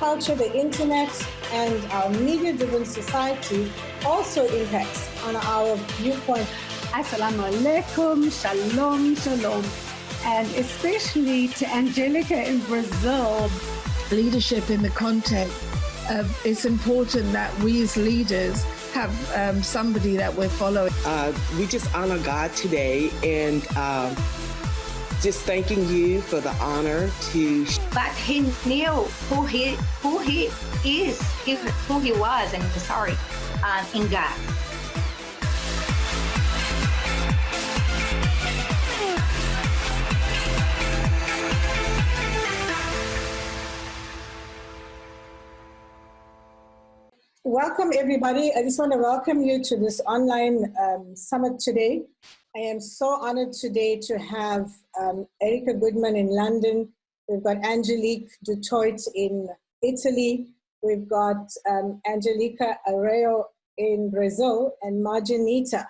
culture, the internet, and our media-driven society also impacts on our viewpoint. Assalamu alaikum, shalom, shalom, and especially to Angelica in Brazil. Leadership in the context of it's important that we as leaders have somebody that we're following. We just honor God today and just thanking you for the honor to. But he knew who he is, who he was, and in God. Welcome, everybody. I just want to welcome you to this online summit today. I am so honored today to have Erica Goodman in London. We've got Angelique Dutoit in Italy. We've got Angelica Arreo in Brazil and Marjanita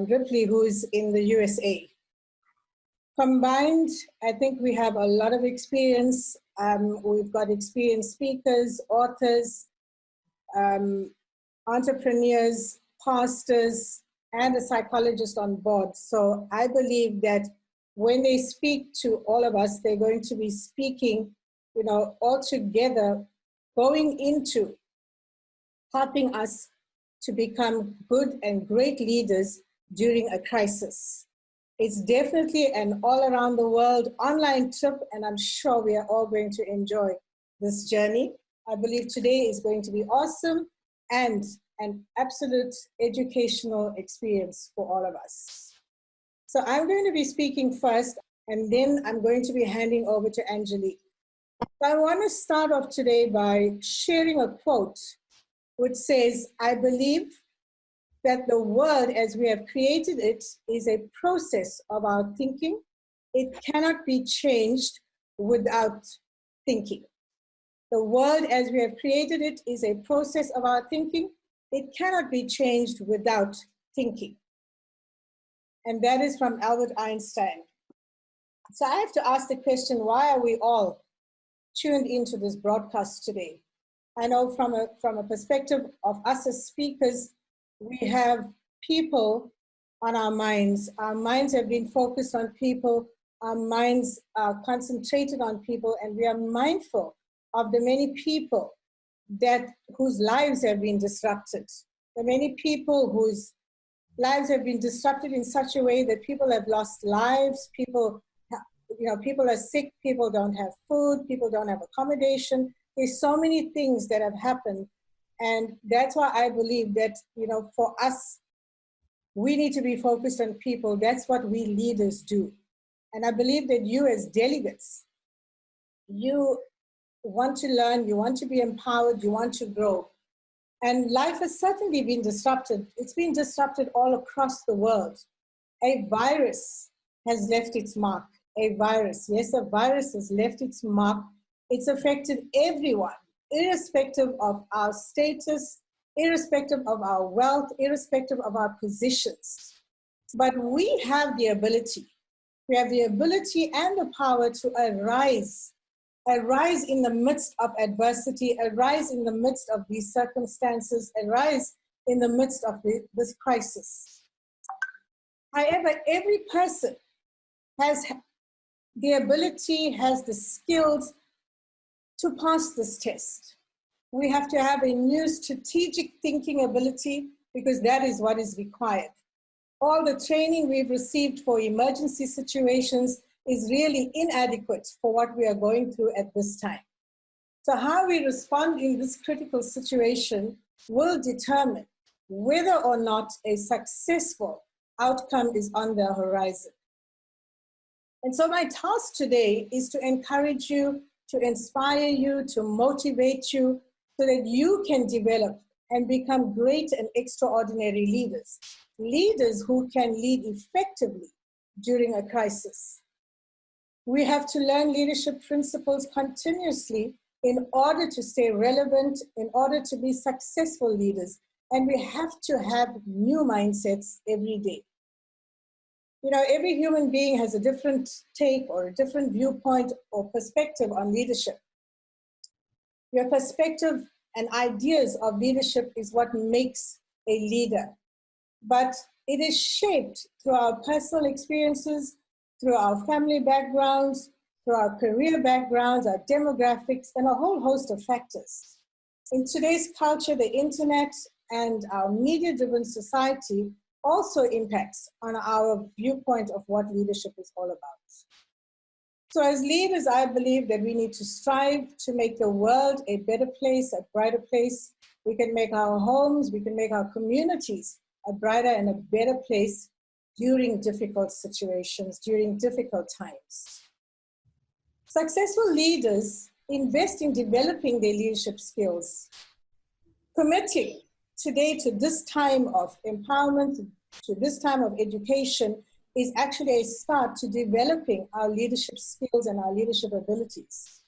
Ripley, who's in the USA. Combined, I think we have a lot of experience. We've got experienced speakers, authors, entrepreneurs, pastors, and a psychologist on board. So I believe that when they speak to all of us, they're going to be speaking, all together, going into helping us to become good and great leaders during a crisis. It's definitely an all around the world online trip, and I'm sure we are all going to enjoy this journey. I believe today is going to be awesome and an absolute educational experience for all of us. So I'm going to be speaking first, and then I'm going to be handing over to Angelique. I want to start off today by sharing a quote which says, "I believe that the world as we have created it is a process of our thinking. It cannot be changed without thinking. The world as we have created it is a process of our thinking. It cannot be changed without thinking." And that is from Albert Einstein. So I have to ask the question, why are we all tuned into this broadcast today? I know from a perspective of us as speakers, we have people on our minds. Our minds have been focused on people. Our minds are concentrated on people, and we are mindful of the many people whose lives have been disrupted. The many people whose lives have been disrupted in such a way that people have lost lives, people are sick, people don't have food, people don't have accommodation. There's so many things that have happened. And that's why I believe that, for us, we need to be focused on people. That's what we leaders do. And I believe that you as delegates, you want to learn, you want to be empowered, you want to grow. And life has certainly been disrupted. It's been disrupted all across the world. A virus has left its mark. A virus has left its mark. It's affected everyone, irrespective of our status, irrespective of our wealth, irrespective of our positions. But we have the ability and the power to arise in the midst of adversity, arise in the midst of these circumstances, arise in the midst of this crisis. However, every person has the ability, has the skills to pass this test. We have to have a new strategic thinking ability, because that is what is required. All the training we've received for emergency situations is really inadequate for what we are going through at this time. So how we respond in this critical situation will determine whether or not a successful outcome is on the horizon. And so my task today is to encourage you, to inspire you, to motivate you, so that you can develop and become great and extraordinary leaders. Leaders who can lead effectively during a crisis. We have to learn leadership principles continuously in order to stay relevant, in order to be successful leaders. And we have to have new mindsets every day. Every human being has a different take or a different viewpoint or perspective on leadership. Your perspective and ideas of leadership is what makes a leader. But it is shaped through our personal experiences, through our family backgrounds, through our career backgrounds, our demographics, and a whole host of factors. In today's culture, the internet and our media-driven society also impacts on our viewpoint of what leadership is all about. So as leaders, I believe that we need to strive to make the world a better place, a brighter place. We can make our homes, we can make our communities a brighter and a better place during difficult situations, during difficult times. Successful leaders invest in developing their leadership skills. Committing today to this time of empowerment, to this time of education, is actually a start to developing our leadership skills and our leadership abilities.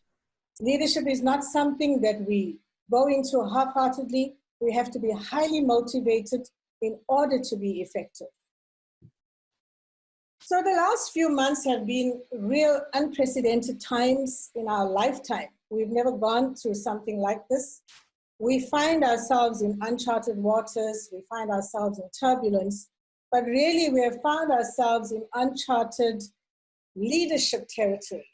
Leadership is not something that we go into half-heartedly. We have to be highly motivated in order to be effective. So the last few months have been real unprecedented times in our lifetime. We've never gone through something like this. We find ourselves in uncharted waters. We find ourselves in turbulence. But really, we have found ourselves in uncharted leadership territory.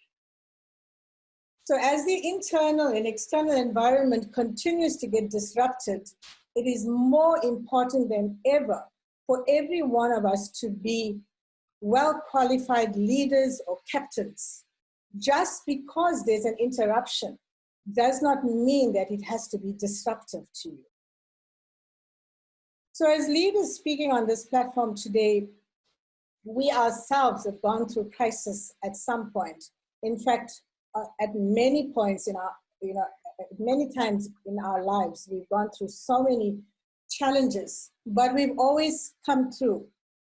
So as the internal and external environment continues to get disrupted, it is more important than ever for every one of us to be well-qualified leaders or captains. Just because there's an interruption does not mean that it has to be disruptive to you. So as leaders speaking on this platform today, we ourselves have gone through crisis at some point. In fact, at many points in our, many times in our lives, we've gone through so many challenges, but we've always come through.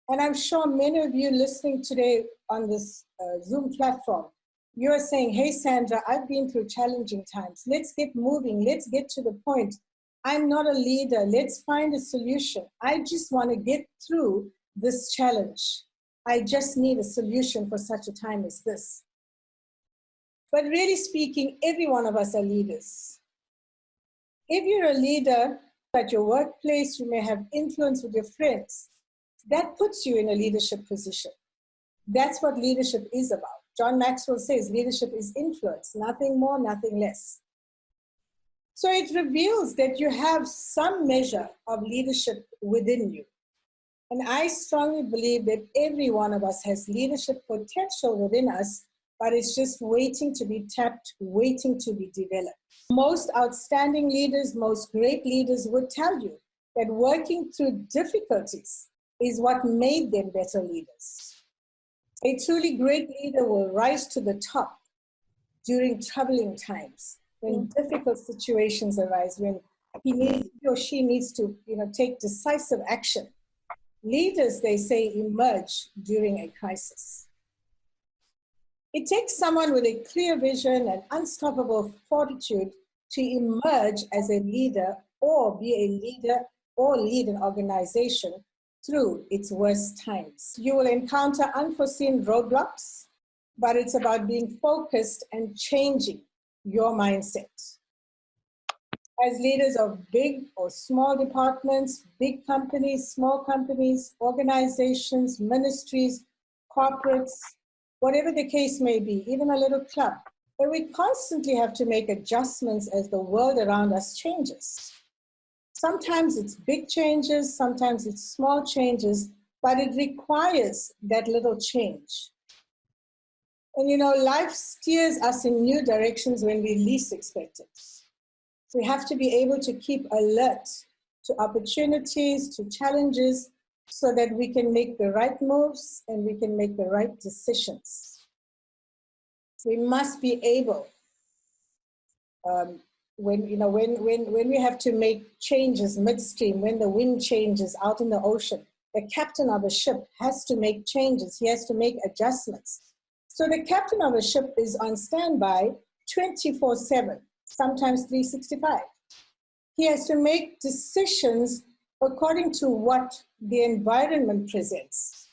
And I'm sure many of you listening today on this Zoom platform, you're saying, hey, Sandra, I've been through challenging times. Let's get moving. Let's get to the point. I'm not a leader. Let's find a solution. I just want to get through this challenge. I just need a solution for such a time as this. But really speaking, every one of us are leaders. If you're a leader at your workplace, you may have influence with your friends. That puts you in a leadership position. That's what leadership is about. John Maxwell says leadership is influence, nothing more, nothing less. So it reveals that you have some measure of leadership within you. And I strongly believe that every one of us has leadership potential within us, but it's just waiting to be tapped, waiting to be developed. Most outstanding leaders, most great leaders would tell you that working through difficulties is what made them better leaders. A truly great leader will rise to the top during troubling times, when difficult situations arise, when he or she needs to take decisive action. Leaders, they say, emerge during a crisis. It takes someone with a clear vision and unstoppable fortitude to emerge as a leader or be a leader or lead an organization through its worst times. You will encounter unforeseen roadblocks, but it's about being focused and changing your mindset. As leaders of big or small departments, big companies, small companies, organizations, ministries, corporates, whatever the case may be, even a little club, but we constantly have to make adjustments as the world around us changes. Sometimes it's big changes, sometimes it's small changes, but it requires that little change. And life steers us in new directions when we least expect it. We have to be able to keep alert to opportunities, to challenges, so that we can make the right moves and we can make the right decisions. We must be able, when we have to make changes midstream, when the wind changes out in the ocean, the captain of a ship has to make changes. He has to make adjustments. So the captain of a ship is on standby 24/7, sometimes 365. He has to make decisions according to what the environment presents.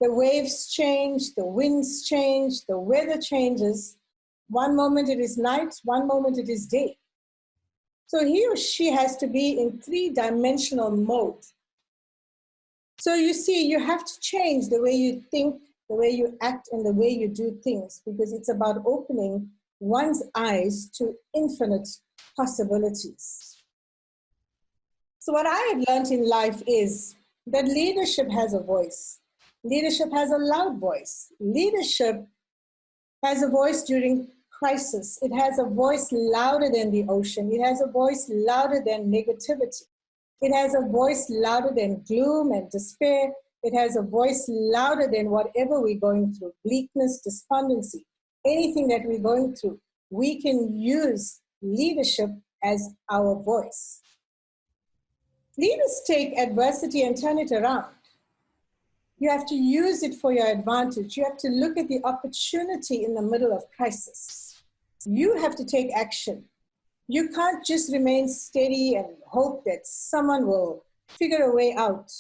The waves change, the winds change, the weather changes. One moment it is night, one moment it is day. So he or she has to be in three-dimensional mode. So you see, you have to change the way you think, the way you act, and the way you do things, because it's about opening one's eyes to infinite possibilities. So what I have learned in life is that leadership has a voice. Leadership has a loud voice. Leadership has a voice during crisis. It has a voice louder than the ocean. It has a voice louder than negativity. It has a voice louder than gloom and despair. It has a voice louder than whatever we're going through, bleakness, despondency, anything that we're going through. We can use leadership as our voice. Leaders take adversity and turn it around. You have to use it for your advantage. You have to look at the opportunity in the middle of crisis. You have to take action. You can't just remain steady and hope that someone will figure a way out.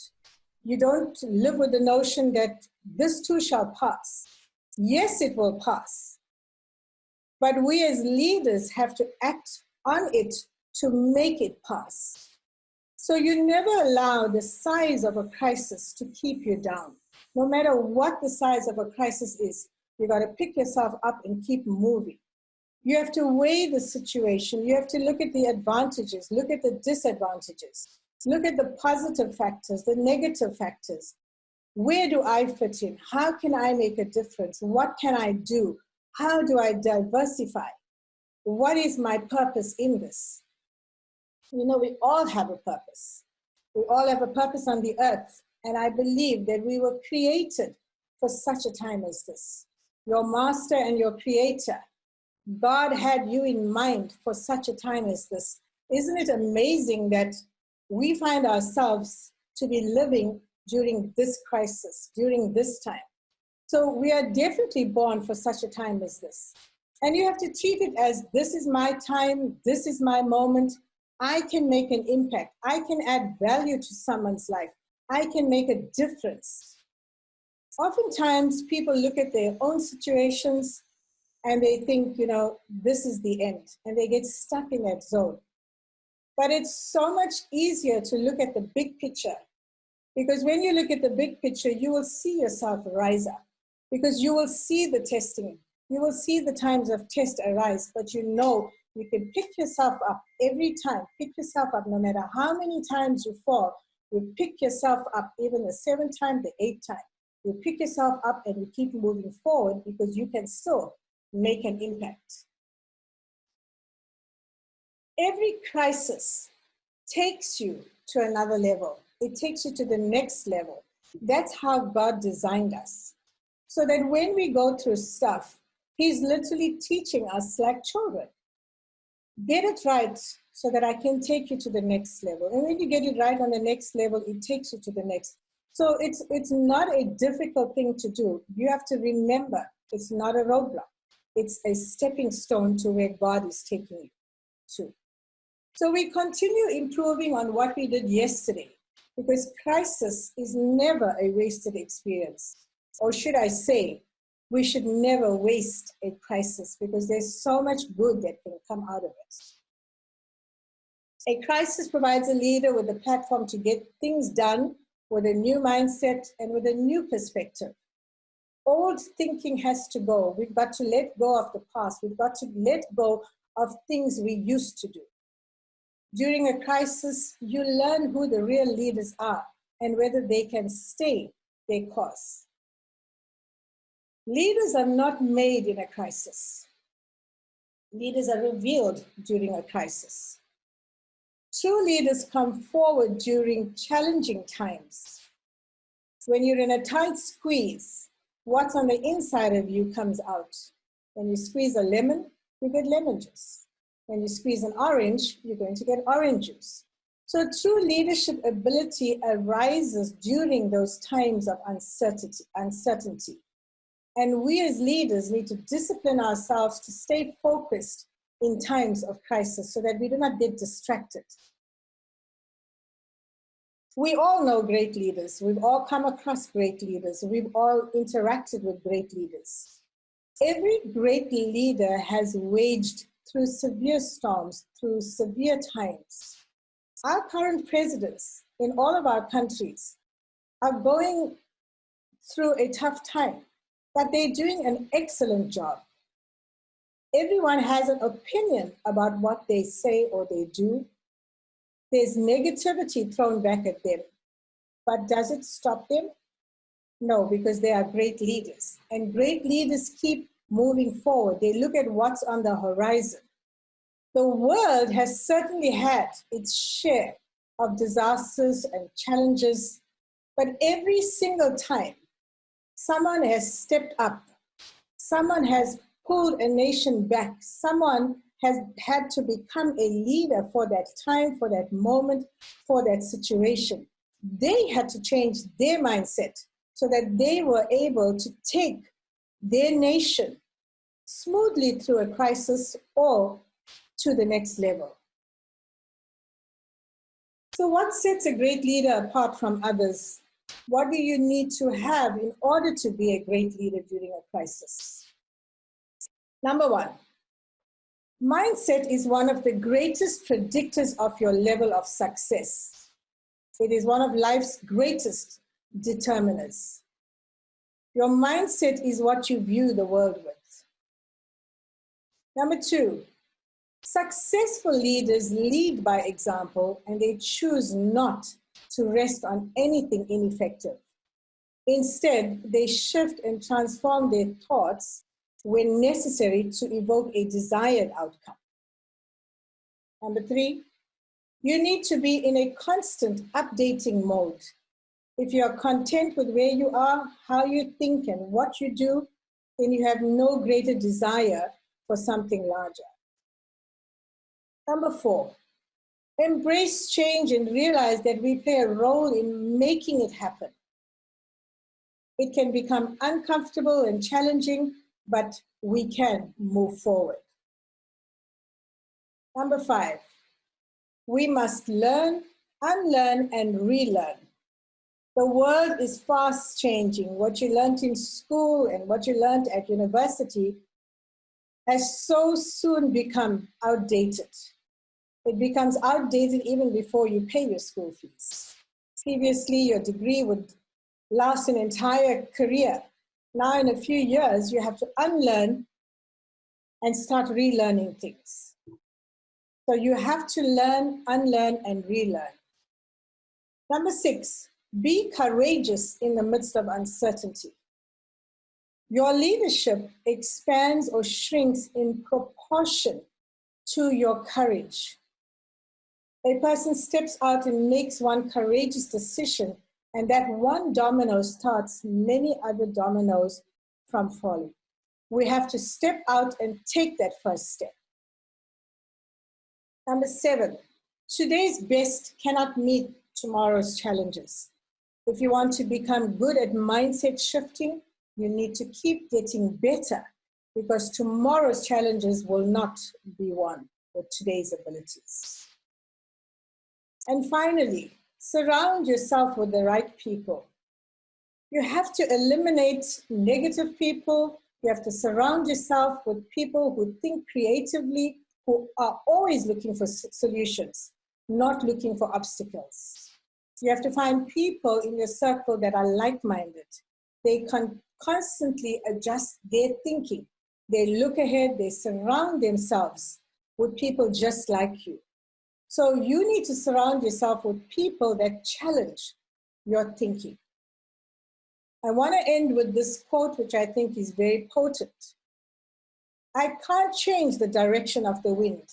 You don't live with the notion that this too shall pass. Yes, it will pass. But we as leaders have to act on it to make it pass. So you never allow the size of a crisis to keep you down. No matter what the size of a crisis is, you got to pick yourself up and keep moving. You have to weigh the situation. You have to look at the advantages, look at the disadvantages, look at the positive factors, the negative factors. Where do I fit in? How can I make a difference? What can I do? How do I diversify? What is my purpose in this? You know, we all have a purpose. We all have a purpose on the earth. And I believe that we were created for such a time as this. Your master and your creator, God had you in mind for such a time as this. Isn't it amazing that we find ourselves to be living during this crisis, during this time? So we are definitely born for such a time as this. And you have to treat it as, this is my time, this is my moment. I can make an impact. I can add value to someone's life. I can make a difference. Oftentimes people look at their own situations and they think, you know, this is the end, and they get stuck in that zone. But it's so much easier to look at the big picture, because when you look at the big picture, you will see yourself rise up, because you will see the testing, you will see the times of test arise, but you know you can pick yourself up every time, pick yourself up no matter how many times you fall, you pick yourself up even the 7th time, the 8th time. You pick yourself up and you keep moving forward, because you can still make an impact. Every crisis takes you to another level. It takes you to the next level. That's how God designed us. So that when we go through stuff, He's literally teaching us like children. Get it right so that I can take you to the next level. And when you get it right on the next level, it takes you to the next. So it's not a difficult thing to do. You have to remember, it's not a roadblock. It's a stepping stone to where God is taking you to. So we continue improving on what we did yesterday, because crisis is never a wasted experience. Or should I say, we should never waste a crisis, because there's so much good that can come out of it. A crisis provides a leader with a platform to get things done with a new mindset and with a new perspective. Old thinking has to go. We've got to let go of the past. We've got to let go of things we used to do. During a crisis, you learn who the real leaders are and whether they can stay their course. Leaders are not made in a crisis. Leaders are revealed during a crisis. True leaders come forward during challenging times. When you're in a tight squeeze, what's on the inside of you comes out. When you squeeze a lemon, you get lemon juice. When you squeeze an orange, you're going to get orange juice. So true leadership ability arises during those times of uncertainty. And we as leaders need to discipline ourselves to stay focused in times of crisis so that we do not get distracted. We all know great leaders. We've all come across great leaders. We've all interacted with great leaders. Every great leader has waged through severe storms, through severe times. Our current presidents in all of our countries are going through a tough time, but they're doing an excellent job. Everyone has an opinion about what they say or they do. There's negativity thrown back at them, but does it stop them? No, because they are great leaders, and great leaders keep moving forward. They look at what's on the horizon. The world has certainly had its share of disasters and challenges, but every single time, someone has stepped up, someone has pulled a nation back, someone has had to become a leader for that time, for that moment, for that situation. They had to change their mindset so that they were able to take their nation smoothly through a crisis or to the next level. So what sets a great leader apart from others? What do you need to have in order to be a great leader during a crisis? Number one, mindset is one of the greatest predictors of your level of success. It is one of life's greatest determiners. Your mindset is what you view the world with. Number two, successful leaders lead by example, and they choose not to rest on anything ineffective. Instead, they shift and transform their thoughts when necessary to evoke a desired outcome. Number three, you need to be in a constant updating mode. If you are content with where you are, how you think, and what you do, then you have no greater desire for something larger. Number four, embrace change and realize that we play a role in making it happen. It can become uncomfortable and challenging, but we can move forward. Number five, we must learn, unlearn, and relearn. The world is fast changing. What you learned in school and what you learned at university has so soon become outdated. It becomes outdated even before you pay your school fees. Previously, your degree would last an entire career. Now, in a few years, you have to unlearn and start relearning things. So you have to learn, unlearn, and relearn. Number six, be courageous in the midst of uncertainty. Your leadership expands or shrinks in proportion to your courage. A person steps out and makes one courageous decision, and that one domino starts many other dominoes from falling. We have to step out and take that first step. Number seven, today's best cannot meet tomorrow's challenges. If you want to become good at mindset shifting, you need to keep getting better, because tomorrow's challenges will not be won with today's abilities. And finally, surround yourself with the right people. You have to eliminate negative people. You have to surround yourself with people who think creatively, who are always looking for solutions, not looking for obstacles. You have to find people in your circle that are like-minded. They can constantly adjust their thinking. They look ahead, they surround themselves with people just like you. So you need to surround yourself with people that challenge your thinking. I want to end with this quote, which I think is very potent. I can't change the direction of the wind,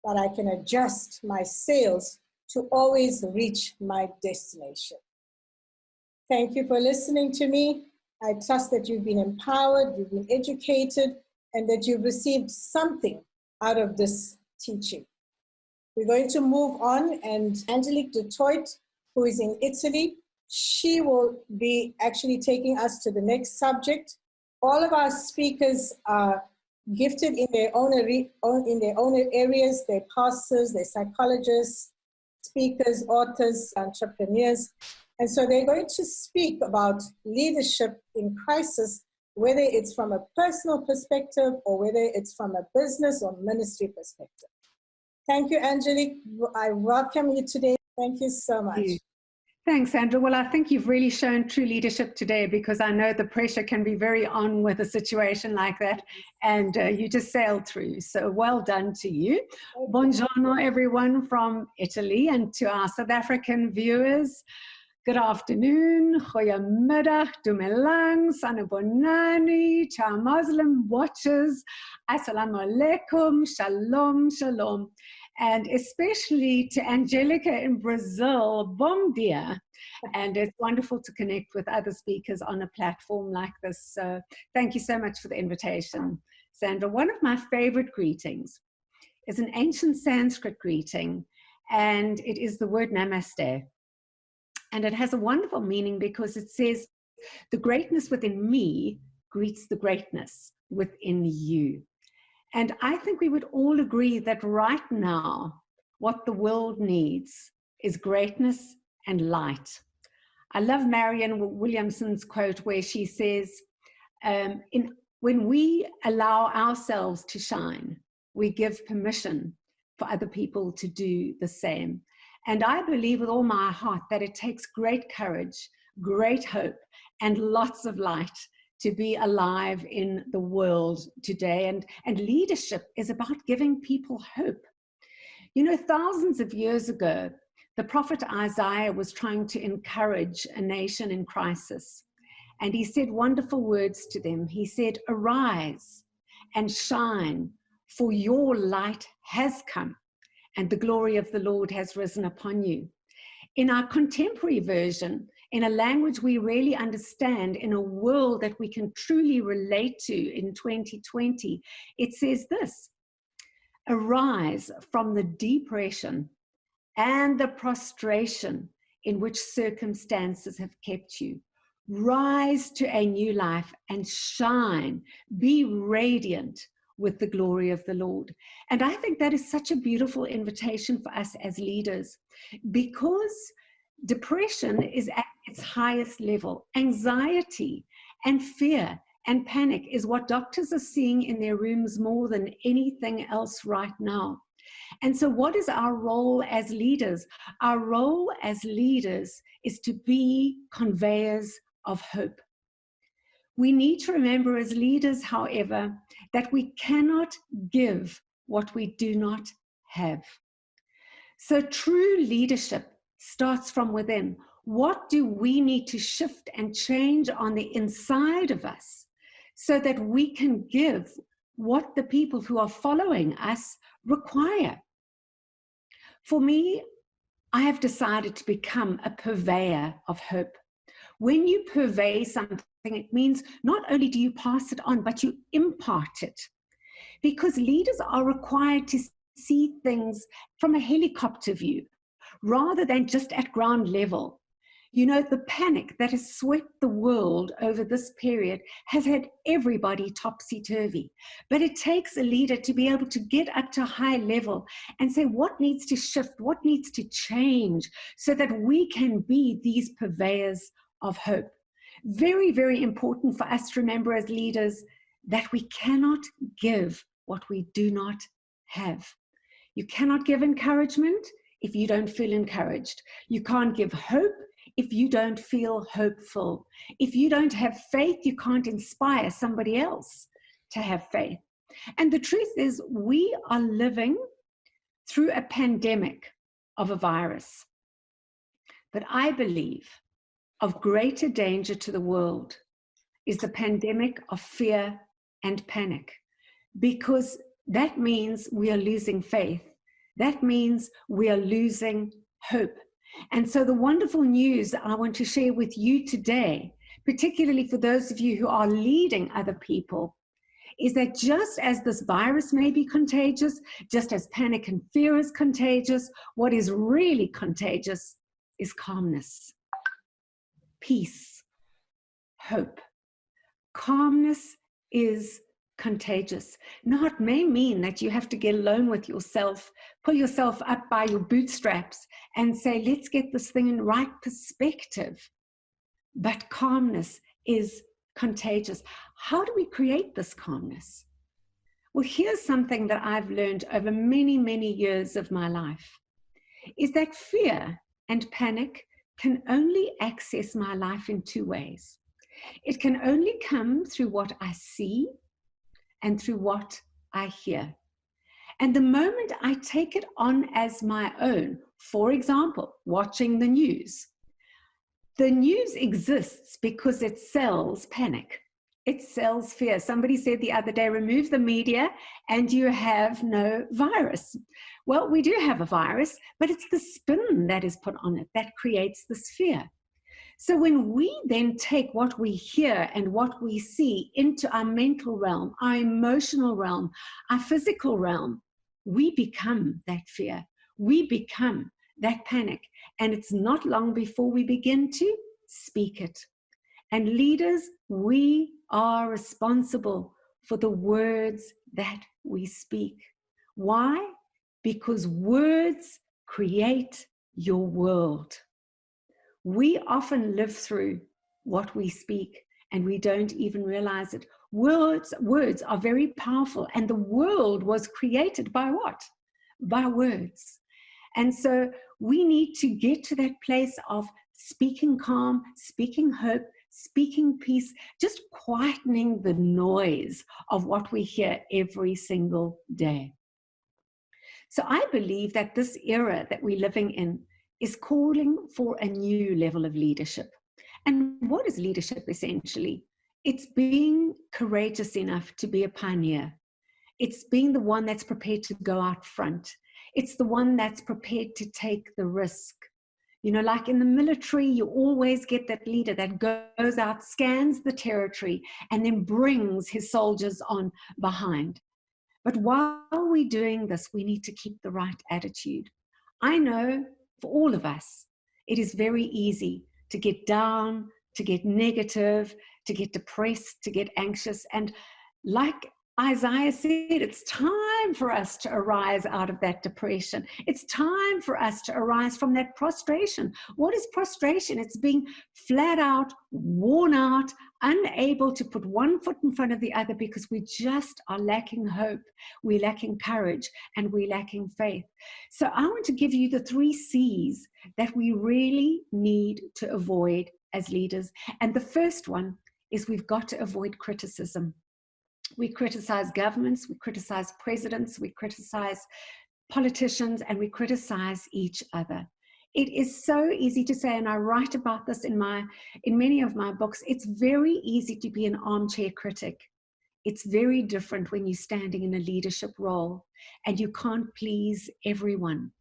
but I can adjust my sails to always reach my destination. Thank you for listening to me. I trust that you've been empowered, you've been educated, and that you've received something out of this teaching. We're going to move on, and Angelique Dutoit, who is in Italy, she will be actually taking us to the next subject. All of our speakers are gifted in their own areas. They're pastors, they're psychologists, speakers, authors, entrepreneurs. And so they're going to speak about leadership in crisis, whether it's from a personal perspective or whether it's from a business or ministry perspective. Thank you, Angelique. I welcome you today. Thank you so much. Thanks, Sandra. Well, I think you've really shown true leadership today, because I know the pressure can be very on with a situation like that, and you just sailed through. So well done to you. Buongiorno, everyone from Italy, and to our South African viewers, good afternoon, goeiemiddag, dumelang, sanubonani, to our Muslim watchers, assalamu alaikum, shalom, shalom. And especially to Angelica in Brazil, bom dia. And it's wonderful to connect with other speakers on a platform like this. So thank you so much for the invitation, Sandra. One of my favorite greetings is an ancient Sanskrit greeting, and it is the word namaste. And it has a wonderful meaning because it says, the greatness within me greets the greatness within you. And I think we would all agree that right now, what the world needs is greatness and light. I love Marianne Williamson's quote where she says, when we allow ourselves to shine, we give permission for other people to do the same. And I believe with all my heart that it takes great courage, great hope, and lots of light to be alive in the world today. And leadership is about giving people hope. You know, thousands of years ago, the prophet Isaiah was trying to encourage a nation in crisis. And he said wonderful words to them. He said, arise and shine, for your light has come, and the glory of the Lord has risen upon you. In our contemporary version, in a language we really understand, in a world that we can truly relate to in 2020, it says this: arise from the depression and the prostration in which circumstances have kept you. Rise to a new life and shine, be radiant with the glory of the Lord. And I think that is such a beautiful invitation for us as leaders, because depression is at its highest level. Anxiety and fear and panic is what doctors are seeing in their rooms more than anything else right now. And so what is our role as leaders? Our role as leaders is to be conveyors of hope. We need to remember as leaders, however, that we cannot give what we do not have. So true leadership starts from within. What do we need to shift and change on the inside of us so that we can give what the people who are following us require? For me, I have decided to become a purveyor of hope. When you purvey something, it means not only do you pass it on, but you impart it. Because leaders are required to see things from a helicopter view, rather than just at ground level. You know, the panic that has swept the world over this period has had everybody topsy-turvy. But it takes a leader to be able to get up to a high level and say what needs to shift, what needs to change, so that we can be these purveyors of hope. Very, very important for us to remember as leaders that we cannot give what we do not have. You cannot give encouragement if you don't feel encouraged. You can't give hope if you don't feel hopeful. If you don't have faith, you can't inspire somebody else to have faith. And the truth is, we are living through a pandemic of a virus. But I believe of greater danger to the world is the pandemic of fear and panic, because that means we are losing faith. That means we are losing hope. And so the wonderful news I want to share with you today, particularly for those of you who are leading other people, is that just as this virus may be contagious, just as panic and fear is contagious, what is really contagious is calmness, peace, hope. Calmness is contagious. Now, it may mean that you have to get alone with yourself, pull yourself up by your bootstraps and say, let's get this thing in right perspective. But calmness is contagious. How do we create this calmness? Well, here's something that I've learned over many, many years of my life, is that fear and panic can only access my life in two ways. It can only come through what I see and through what I hear. And the moment I take it on as my own, for example, watching the news exists because it sells panic. It sells fear. Somebody said the other day, remove the media and you have no virus. Well, we do have a virus, but it's the spin that is put on it that creates this fear. So when we then take what we hear and what we see into our mental realm, our emotional realm, our physical realm, we become that fear. We become that panic. And it's not long before we begin to speak it. And leaders, we are responsible for the words that we speak. Why? Because words create your world. We often live through what we speak and we don't even realize it. Words are very powerful, and the world was created by what? By words. And so we need to get to that place of speaking calm, speaking hope, speaking peace, just quietening the noise of what we hear every single day. So I believe that this era that we're living in is calling for a new level of leadership. And what is leadership essentially? It's being courageous enough to be a pioneer. It's being the one that's prepared to go out front. It's the one that's prepared to take the risk. You know, like in the military, you always get that leader that goes out, scans the territory, and then brings his soldiers on behind. But while we're doing this, we need to keep the right attitude. I know for all of us, it is very easy to get down, to get negative, to get depressed, to get anxious. And like Isaiah said, it's time for us to arise out of that depression. It's time for us to arise from that prostration. What is prostration? It's being flat out, worn out, unable to put one foot in front of the other because we just are lacking hope, we're lacking courage, and we're lacking faith. So I want to give you the 3 C's that we really need to avoid as leaders. And the first one is we've got to avoid criticism. We criticize governments, we criticize presidents, we criticize politicians, and we criticize each other. It is so easy to say, and I write about this in many of my books, it's very easy to be an armchair critic. It's very different when you're standing in a leadership role and you can't please everyone.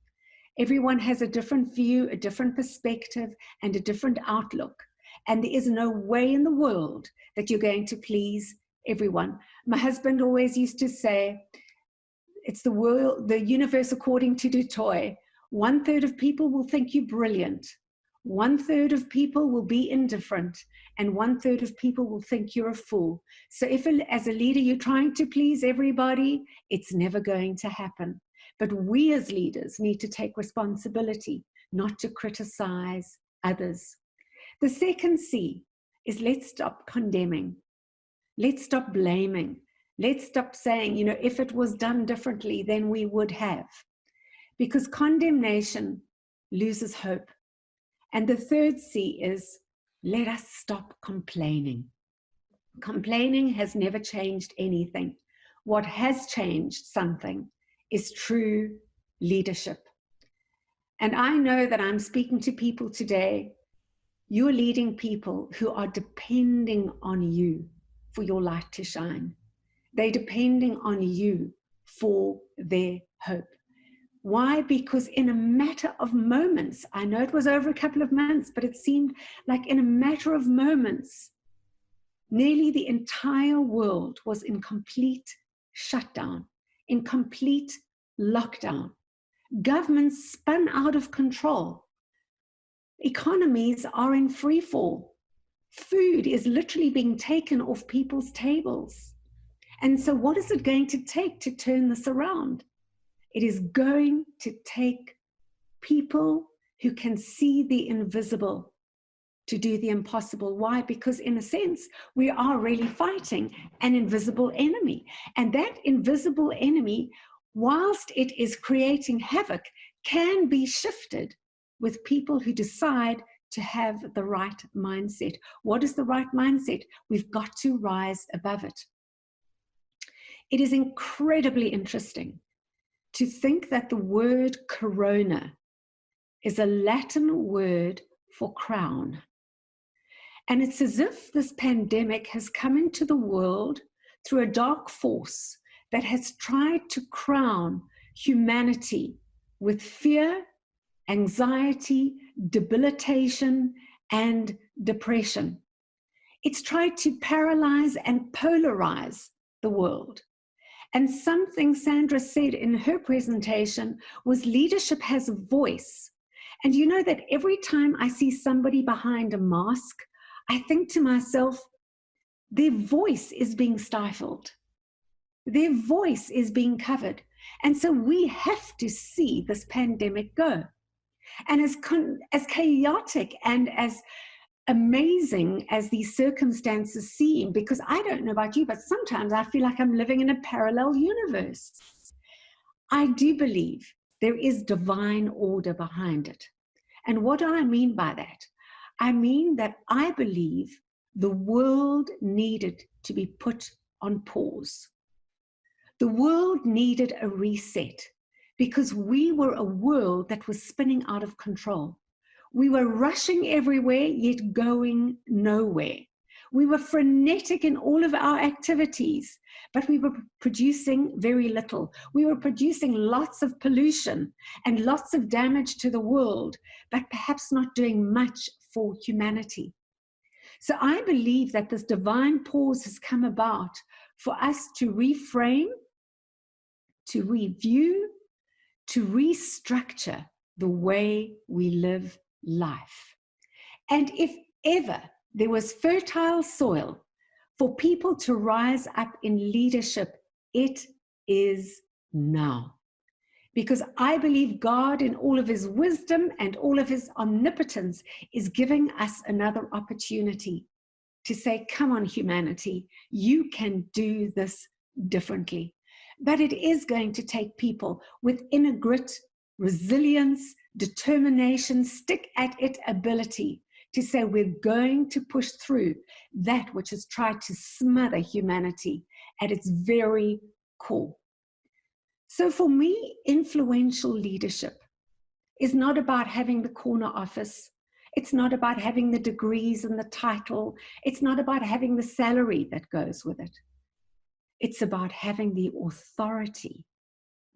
Everyone has a different view, a different perspective, and a different outlook. And there is no way in the world that you're going to please everyone. My husband always used to say, it's the world, the universe according to Du Toit. 1/3 of people will think you brilliant. 1/3 of people will be indifferent. And 1/3 of people will think you're a fool. So if as a leader you're trying to please everybody, it's never going to happen. But we as leaders need to take responsibility, not to criticize others. The second C is let's stop condemning. Let's stop blaming. Let's stop saying, you know, if it was done differently, then we would have. Because condemnation loses hope. And the third C is let us stop complaining. Complaining has never changed anything. What has changed something is true leadership. And I know that I'm speaking to people today. You're leading people who are depending on you for your light to shine. They're depending on you for their hope. Why? Because in a matter of moments, I know it was over a couple of months, but it seemed like in a matter of moments, nearly the entire world was in complete shutdown, in complete lockdown. Governments spun out of control. Economies are in free fall. Food is literally being taken off people's tables. And so what is it going to take to turn this around? It is going to take people who can see the invisible to do the impossible. Why? Because in a sense, we are really fighting an invisible enemy. And that invisible enemy, whilst it is creating havoc, can be shifted with people who decide to have the right mindset. What is the right mindset? We've got to rise above it. It is incredibly interesting to think that the word corona is a Latin word for crown. And it's as if this pandemic has come into the world through a dark force that has tried to crown humanity with fear, anxiety, debilitation, and depression. It's tried to paralyze and polarize the world. And something Sandra said in her presentation was leadership has a voice. And you know that every time I see somebody behind a mask, I think to myself, their voice is being stifled. Their voice is being covered. And so we have to see this pandemic go. And as chaotic and as amazing as these circumstances seem, because I don't know about you, but sometimes I feel like I'm living in a parallel universe. I do believe there is divine order behind it. And what do I mean by that? I mean that I believe the world needed to be put on pause. The world needed a reset because we were a world that was spinning out of control. We were rushing everywhere, yet going nowhere. We were frenetic in all of our activities, but we were producing very little. We were producing lots of pollution and lots of damage to the world, but perhaps not doing much for humanity. So I believe that this divine pause has come about for us to reframe, to review, to restructure the way we live life. And if ever there was fertile soil for people to rise up in leadership, it is now. Because I believe God, in all of his wisdom and all of his omnipotence, is giving us another opportunity to say, come on, humanity, you can do this differently. But it is going to take people with inner grit, resilience, determination, stick at it ability to say we're going to push through that which has tried to smother humanity at its very core. So for me, influential leadership is not about having the corner office. It's not about having the degrees and the title. It's not about having the salary that goes with it. It's about having the authority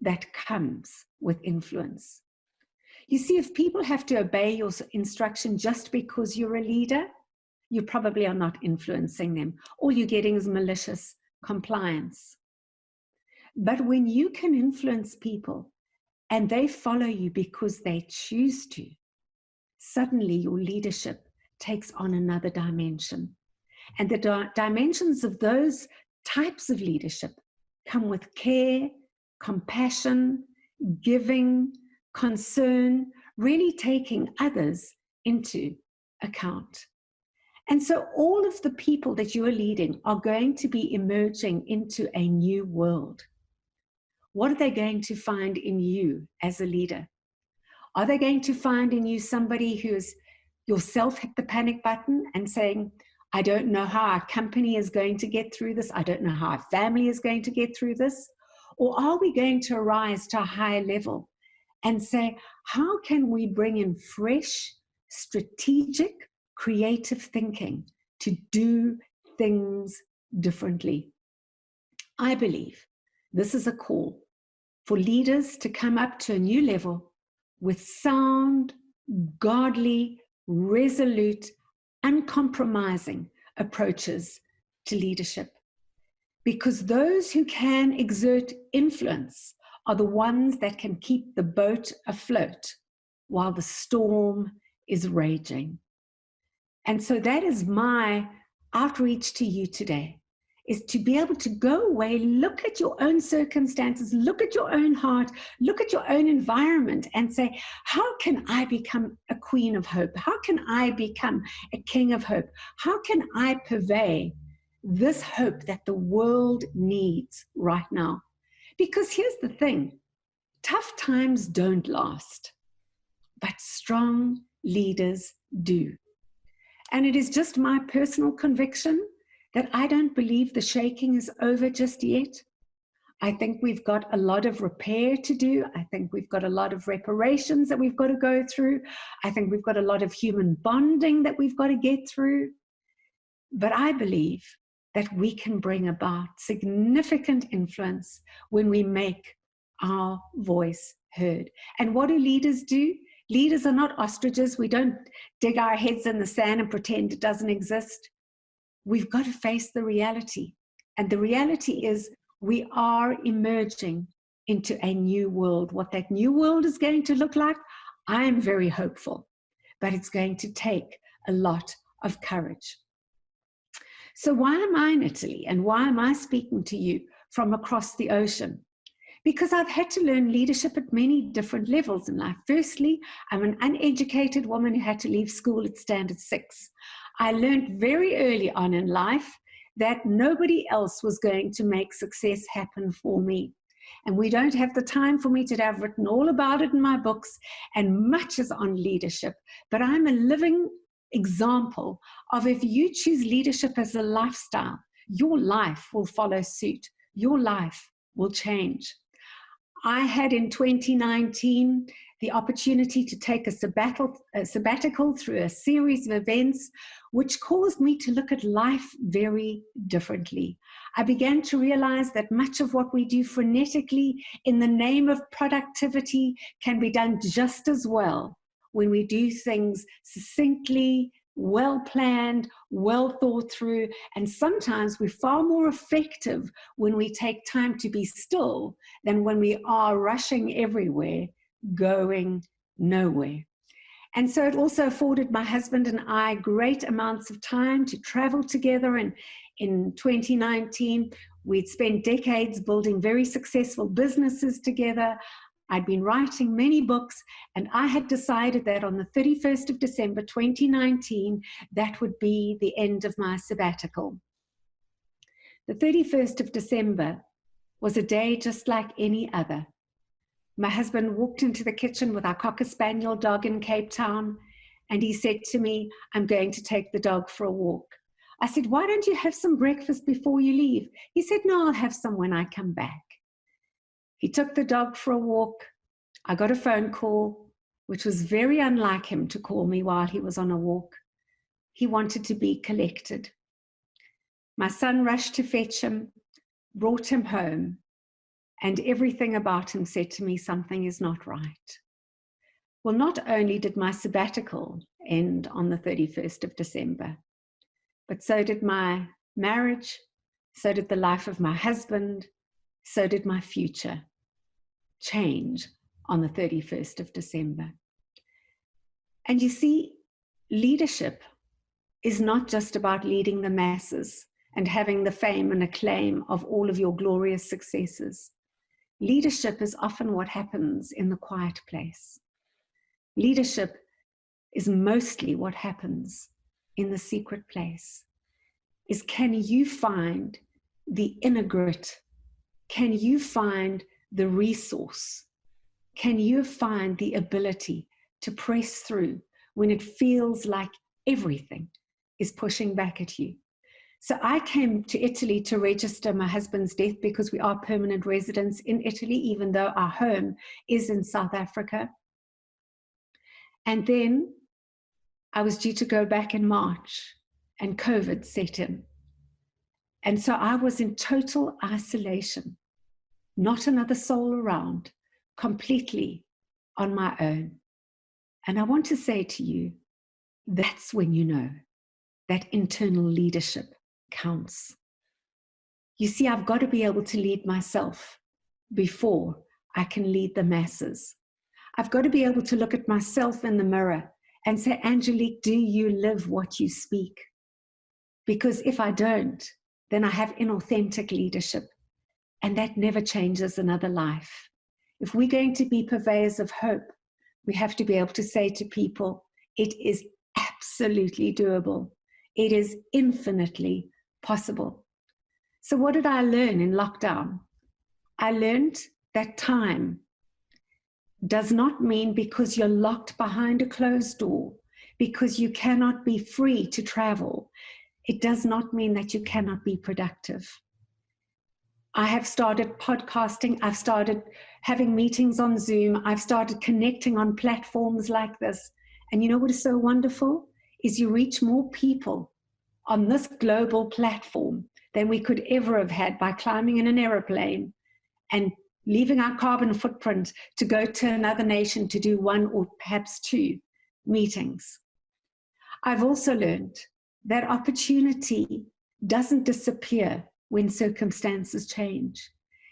that comes with influence. You see, if people have to obey your instruction just because you're a leader, you probably are not influencing them. All you're getting is malicious compliance. But when you can influence people and they follow you because they choose to, suddenly your leadership takes on another dimension. And the dimensions of those types of leadership come with care, compassion, giving, concern, really taking others into account. And so all of the people that you are leading are going to be emerging into a new world. What are they going to find in you as a leader? Are they going to find in you somebody who's yourself hit the panic button and saying, I don't know how our company is going to get through this. I don't know how our family is going to get through this. Or are we going to rise to a higher level and say, how can we bring in fresh, strategic, creative thinking to do things differently? I believe this is a call for leaders to come up to a new level with sound, godly, resolute, uncompromising approaches to leadership. Because those who can exert influence are the ones that can keep the boat afloat while the storm is raging. And so that is my outreach to you today, is to be able to go away, look at your own circumstances, look at your own heart, look at your own environment and say, how can I become a queen of hope? How can I become a king of hope? How can I purvey this hope that the world needs right now? Because here's the thing, tough times don't last, but strong leaders do. And it is just my personal conviction that I don't believe the shaking is over just yet. I think we've got a lot of repair to do. I think we've got a lot of reparations that we've got to go through. I think we've got a lot of human bonding that we've got to get through. But I believe that we can bring about significant influence when we make our voice heard. And what do leaders do? Leaders are not ostriches. We don't dig our heads in the sand and pretend it doesn't exist. We've got to face the reality. And the reality is we are emerging into a new world. What that new world is going to look like, I am very hopeful, but it's going to take a lot of courage. So why am I in Italy and why am I speaking to you from across the ocean? Because I've had to learn leadership at many different levels in life. Firstly, I'm an uneducated woman who had to leave school at standard 6. I learned very early on in life that nobody else was going to make success happen for me. And we don't have the time for me to have written all about it in my books, and much is on leadership. But I'm a living example of if you choose leadership as a lifestyle, your life will follow suit. Your life will change. I had in 2019 the opportunity to take a sabbatical through a series of events which caused me to look at life very differently. I began to realize that much of what we do frenetically in the name of productivity can be done just as well when we do things succinctly, well planned, well thought through, and sometimes we're far more effective when we take time to be still than when we are rushing everywhere, going nowhere. And so it also afforded my husband and I great amounts of time to travel together. And in 2019, we'd spent decades building very successful businesses together. I'd been writing many books, and I had decided that on the 31st of December 2019, that would be the end of my sabbatical. The 31st of December was a day just like any other. My husband walked into the kitchen with our Cocker Spaniel dog in Cape Town, and he said to me, "I'm going to take the dog for a walk." I said, "Why don't you have some breakfast before you leave?" He said, "No, I'll have some when I come back." He took the dog for a walk. I got a phone call, which was very unlike him to call me while he was on a walk. He wanted to be collected. My son rushed to fetch him, brought him home, and everything about him said to me, something is not right. Well, not only did my sabbatical end on the 31st of December, but so did my marriage, so did the life of my husband, so did my future change on the 31st of December. And you see, leadership is not just about leading the masses and having the fame and acclaim of all of your glorious successes. Leadership is often what happens in the quiet place. Leadership is mostly what happens in the secret place. Is can you find the inner grit? Can you find the resource? Can you find the ability to press through when it feels like everything is pushing back at you? So I came to Italy to register my husband's death because we are permanent residents in Italy, even though our home is in South Africa. And then I was due to go back in March, and COVID set in. And so I was in total isolation, not another soul around, completely on my own. And I want to say to you, that's when you know that internal leadership counts. You see, I've got to be able to lead myself before I can lead the masses. I've got to be able to look at myself in the mirror and say, Angelique, do you live what you speak? Because if I don't, then I have inauthentic leadership. And that never changes another life. If we're going to be purveyors of hope, we have to be able to say to people, it is absolutely doable. It is infinitely possible. So what did I learn in lockdown? I learned that time does not mean because you're locked behind a closed door, because you cannot be free to travel. It does not mean that you cannot be productive. I have started podcasting. I've started having meetings on Zoom. I've started connecting on platforms like this. And you know what is so wonderful? Is you reach more people on this global platform than we could ever have had by climbing in an aeroplane and leaving our carbon footprint to go to another nation to do one or perhaps two meetings. I've also learned that opportunity doesn't disappear when circumstances change.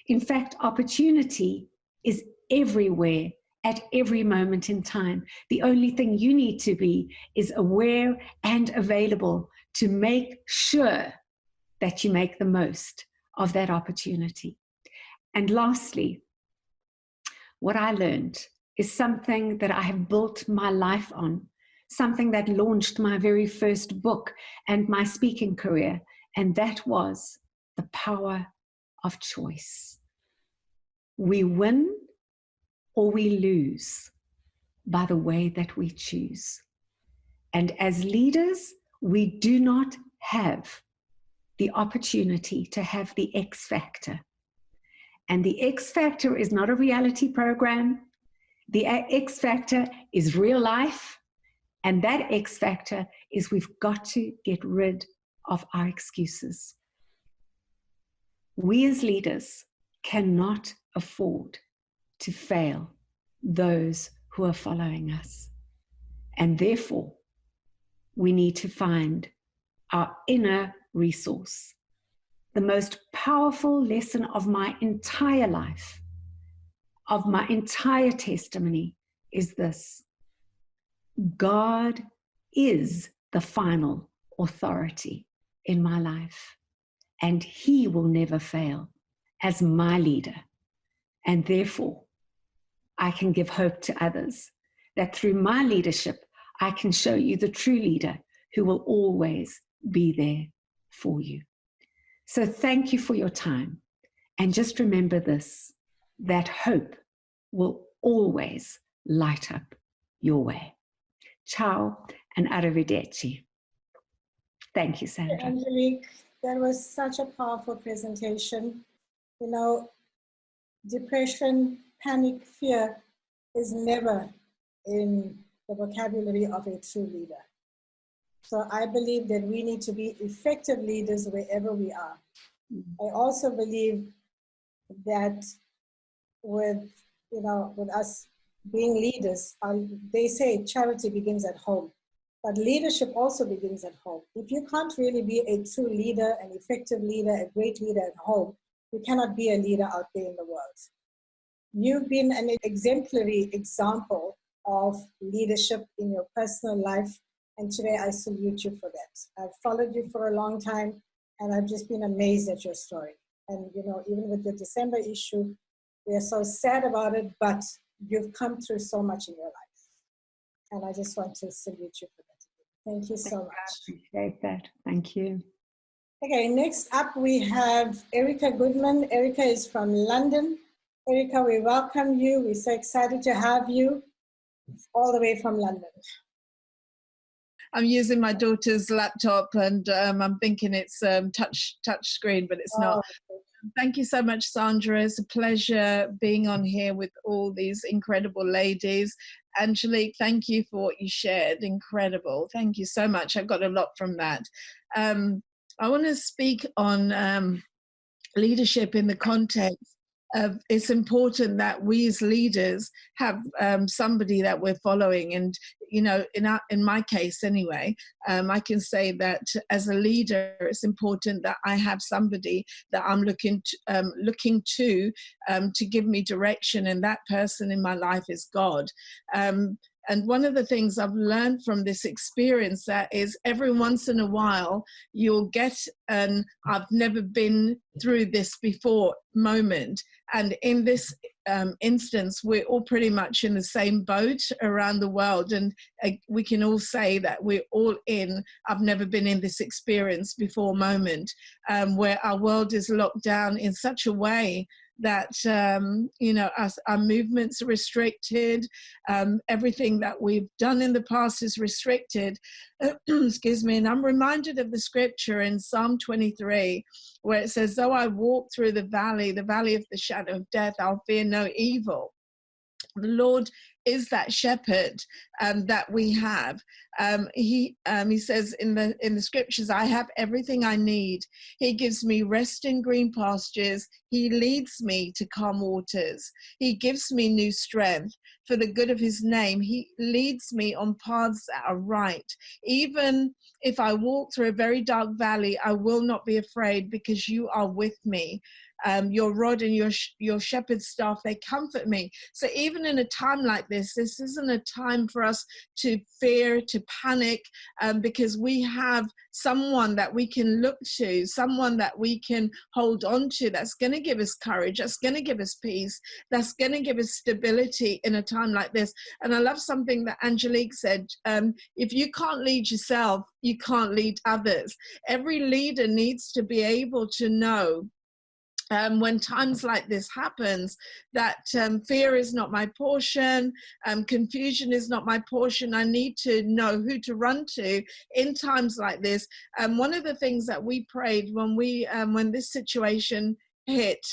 In fact, opportunity is everywhere at every moment in time. The only thing you need to be is aware and available to make sure that you make the most of that opportunity. And lastly, what I learned is something that I have built my life on, something that launched my very first book and my speaking career, and that was the power of choice. We win or we lose by the way that we choose. And as leaders, we do not have the opportunity to have the X factor. And the X factor is not a reality program. The X factor is real life. And that X factor is we've got to get rid of our excuses. We as leaders cannot afford to fail those who are following us. And therefore, we need to find our inner resource. The most powerful lesson of my entire life, of my entire testimony, is this: God is the final authority in my life, and He will never fail as my leader. And therefore, I can give hope to others that through my leadership, I can show you the true leader who will always be there for you. So thank you for your time. And just remember this, that hope will always light up your way. Ciao and arrivederci. Thank you, Sandra. Angelique, that was such a powerful presentation. You know, depression, panic, fear is never in the vocabulary of a true leader. So I believe that we need to be effective leaders wherever we are. I also believe that with us being leaders, they say charity begins at home, but leadership also begins at home. If you can't really be a true leader, an effective leader, a great leader at home, you cannot be a leader out there in the world. You've been an exemplary example of leadership in your personal life, and today I salute you for that. I've followed you for a long time, and I've just been amazed at your story. And you know, even with the December issue, we are so sad about it, but you've come through so much in your life. And I just want to salute you for that. Thank you so much. I appreciate that. Thank you. Okay, next up we have Erica Goodman. Erica is from London. Erica, we welcome you. We're so excited to have you all the way from London. I'm using my daughter's laptop, and I'm thinking it's touch screen, but it's not. Thank you so much, Sandra. It's a pleasure being on here with all these incredible ladies. Angelique, thank you for what you shared. Incredible. Thank you so much. I've got a lot from that. I want to speak on leadership in the context of it's important that we as leaders have somebody that we're following. And you know, in my case anyway, I can say that as a leader, it's important that I have somebody that I'm looking to give me direction, and that person in my life is God. And one of the things I've learned from this experience that is every once in a while you'll get an I've never been through this before moment. And in this instance, we're all pretty much in the same boat around the world. And we can all say that we're all in I've never been in this experience before moment, where our world is locked down in such a way that, you know, our movements are restricted. Everything that we've done in the past is restricted. Excuse me. And I'm reminded of the scripture in Psalm 23, where it says, though I walk through the valley of the shadow of death, I'll fear no evil. The Lord is that shepherd that we have. He says in the scriptures, I have everything I need. He gives me rest in green pastures. He leads me to calm waters. He gives me new strength for the good of his name. He leads me on paths that are right. Even if I walk through a very dark valley, I will not be afraid because you are with me. Your rod and your shepherd's staff, they comfort me. So even in a time like this isn't a time for us to fear, to panic, because we have someone that we can look to, someone that we can hold on to, that's going to give us courage, that's going to give us peace, that's going to give us stability in a time like this. And I love something that Angelique said, if you can't lead yourself, you can't lead others. Every leader needs to be able to know when times like this happens, that fear is not my portion, confusion is not my portion. I need to know who to run to in times like this. One of the things that we prayed when this situation hit,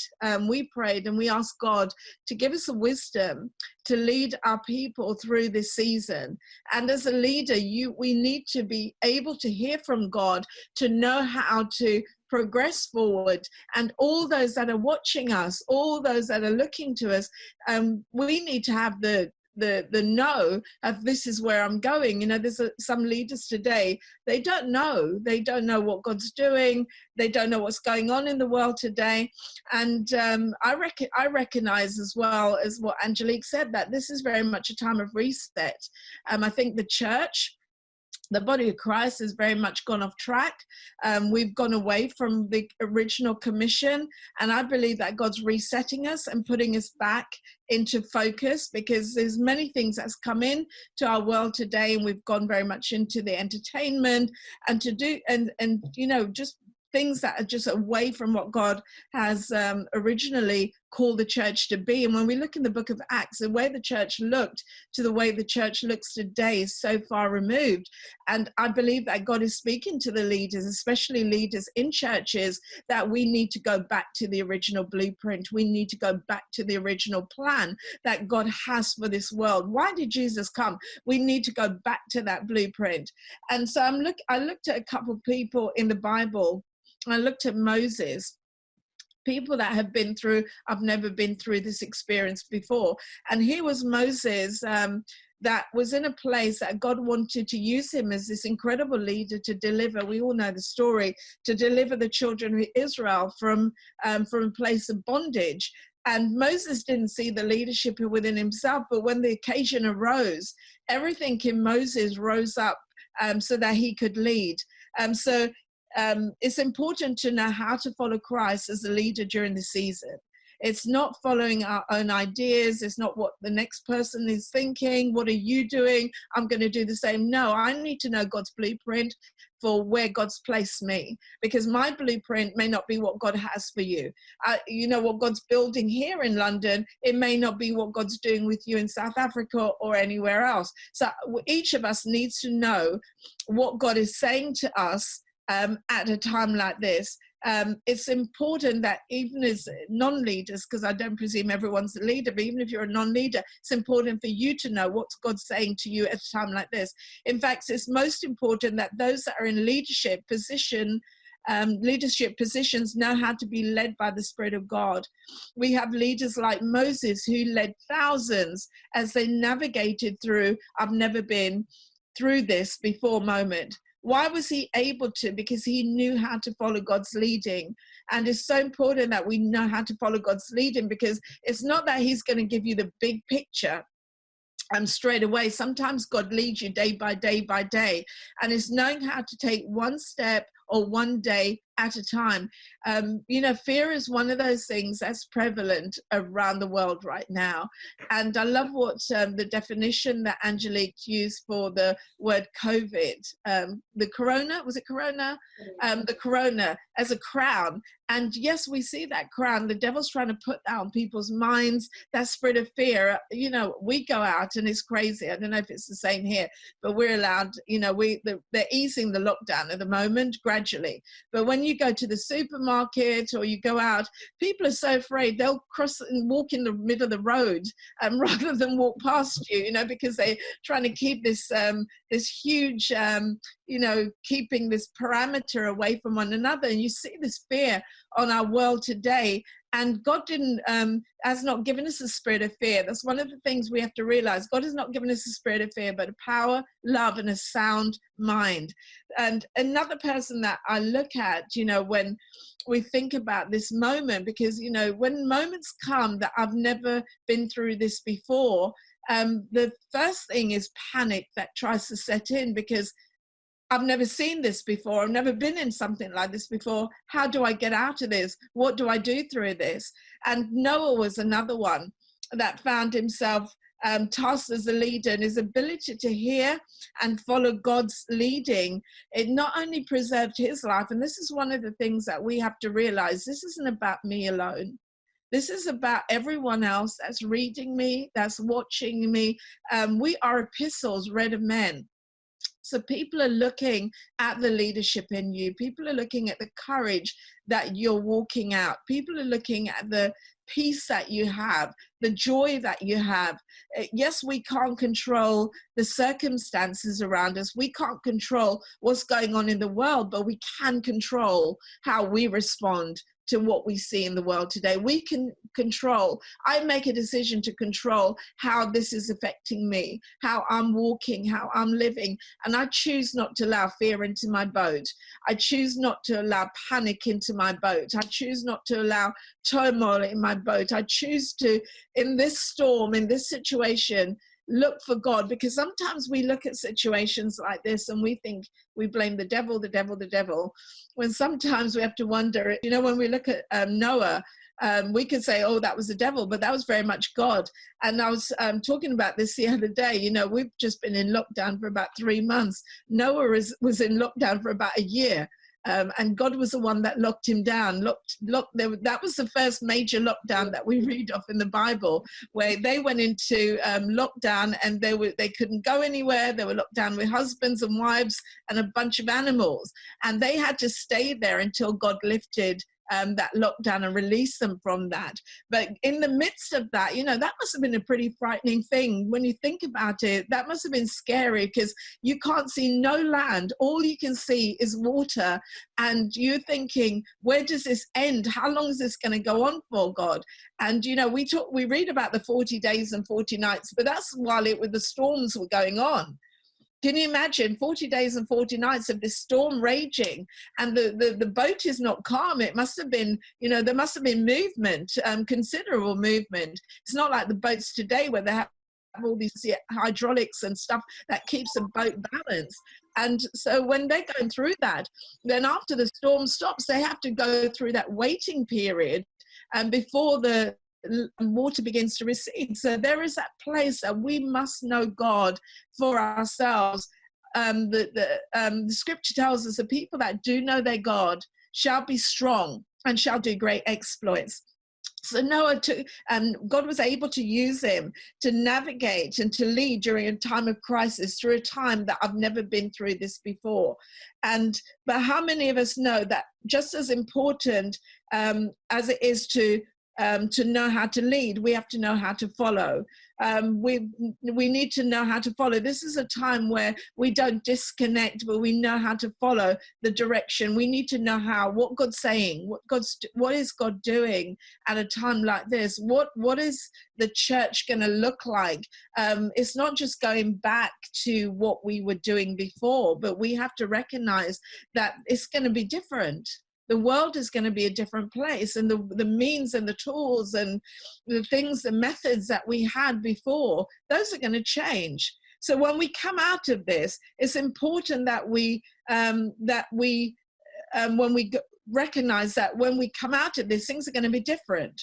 we prayed and we asked God to give us the wisdom to lead our people through this season. And as a leader, we need to be able to hear from God, to know how to progress forward. And all those that are watching us, all those that are looking to us, we need to have the know of this is where I'm going. You know, there's some leaders today, they don't know what God's doing, they don't know what's going on in the world today. And I recognize, as well as what Angelique said, that this is very much a time of reset. I think the church, the body of Christ, has very much gone off track. We've gone away from the original commission, and I believe that God's resetting us and putting us back into focus, because there's many things that's come in to our world today, and we've gone very much into the entertainment and you know, just things that are just away from what God has originally called the church to be. And when we look in the book of Acts, the way the church looked to the way the church looks today is so far removed. And I believe that God is speaking to the leaders, especially leaders in churches, that we need to go back to the original blueprint. We need to go back to the original plan that God has for this world. Why did Jesus come? We need to go back to that blueprint. And so I looked at a couple of people in the Bible. I looked at Moses, people that have been through, I've never been through this experience before. And here was Moses that was in a place that God wanted to use him as this incredible leader to deliver, we all know the story, to deliver the children of Israel from a place of bondage. And Moses didn't see the leadership within himself, but when the occasion arose, everything in Moses rose up so that he could lead. It's important to know how to follow Christ as a leader during the season. It's not following our own ideas. It's not what the next person is thinking. What are you doing? I'm going to do the same. No, I need to know God's blueprint for where God's placed me, because my blueprint may not be what God has for you. You know, what God's building here in London, it may not be what God's doing with you in South Africa or anywhere else. So each of us needs to know what God is saying to us at a time like this. It's important that even as non-leaders, because I don't presume everyone's a leader, but even if you're a non-leader, it's important for you to know what God's saying to you at a time like this. In fact, it's most important that those that are in leadership positions know how to be led by the Spirit of God. We have leaders like Moses, who led thousands as they navigated through, I've never been through this before moment. Why was he able to? Because he knew how to follow God's leading. And it's so important that we know how to follow God's leading, because it's not that he's going to give you the big picture. straight away. Sometimes God leads you day by day by day, and it's knowing how to take one step or one day at a time. You know, fear is one of those things that's prevalent around the world right now. And I love what the definition that Angelique used for the word COVID, the corona, was it corona? The corona as a crown. And yes, we see that crown. The devil's trying to put that on people's minds, that spirit of fear. You know, we go out and it's crazy. I don't know if it's the same here, but we're allowed, you know, they're easing the lockdown at the moment gradually. But when you go to the supermarket or you go out, people are so afraid they'll cross and walk in the middle of the road rather than walk past you, you know, because they're trying to keep this huge, you know, keeping this parameter away from one another. And you see this fear on our world today. And God has not given us a spirit of fear. That's one of the things we have to realize. God has not given us a spirit of fear, but a power, love, and a sound mind. And another person that I look at, you know, when we think about this moment, because, you know, when moments come that I've never been through this before, the first thing is panic that tries to set in, because I've never seen this before. I've never been in something like this before. How do I get out of this? What do I do through this? And Noah was another one that found himself tasked as a leader, and his ability to hear and follow God's leading. It not only preserved his life, and this is one of the things that we have to realize, this isn't about me alone. This is about everyone else that's reading me, that's watching me. We are epistles read of men. So people are looking at the leadership in you. People are looking at the courage that you're walking out. People are looking at the peace that you have, the joy that you have. Yes, we can't control the circumstances around us. We can't control what's going on in the world, but we can control how we respond to what we see in the world today. We can control. I make a decision to control how this is affecting me, how I'm walking, how I'm living. And I choose not to allow fear into my boat. I choose not to allow panic into my boat. I choose not to allow turmoil in my boat. I choose to, in this storm, in this situation, look for God, because sometimes we look at situations like this and we think we blame the devil, when sometimes we have to wonder, you know, when we look at Noah, we could say, oh, that was the devil, but that was very much God. And I was talking about this the other day. You know, we've just been in lockdown for about 3 months. Noah was in lockdown for about a year. And God was the one that locked him down. That was the first major lockdown that we read of in the Bible, where they went into lockdown and they couldn't go anywhere. They were locked down with husbands and wives and a bunch of animals. And they had to stay there until God lifted that lockdown and release them from that. But in the midst of that, you know, that must have been a pretty frightening thing. When you think about it, that must have been scary, because you can't see no land. All you can see is water. And you're thinking, where does this end? How long is this going to go on for, God? And, you know, we read about the 40 days and 40 nights, but that's while the storms were going on. Can you imagine 40 days and 40 nights of this storm raging, and the boat is not calm? It must have been, you know, there must have been movement, considerable movement. It's not like the boats today where they have all these hydraulics and stuff that keeps the boat balanced. And so when they're going through that, then after the storm stops, they have to go through that waiting period before the water begins to recede. So there is that place that we must know God for ourselves. The scripture tells us the people that do know their God shall be strong and shall do great exploits. So Noah God was able to use him to navigate and to lead during a time of crisis, through a time that I've never been through this before. But how many of us know that just as important as it is to know how to lead, we have to know how to follow. We need to know how to follow. This is a time where we don't disconnect, but we know how to follow the direction. We need to know what God's saying, what is God doing at a time like this? What is the church going to look like? It's not just going back to what we were doing before, but we have to recognize that it's going to be different. The world is going to be a different place, and the means and the tools and the things, the methods that we had before, those are going to change. So when we come out of this, it's important that we recognize that when we come out of this, things are going to be different.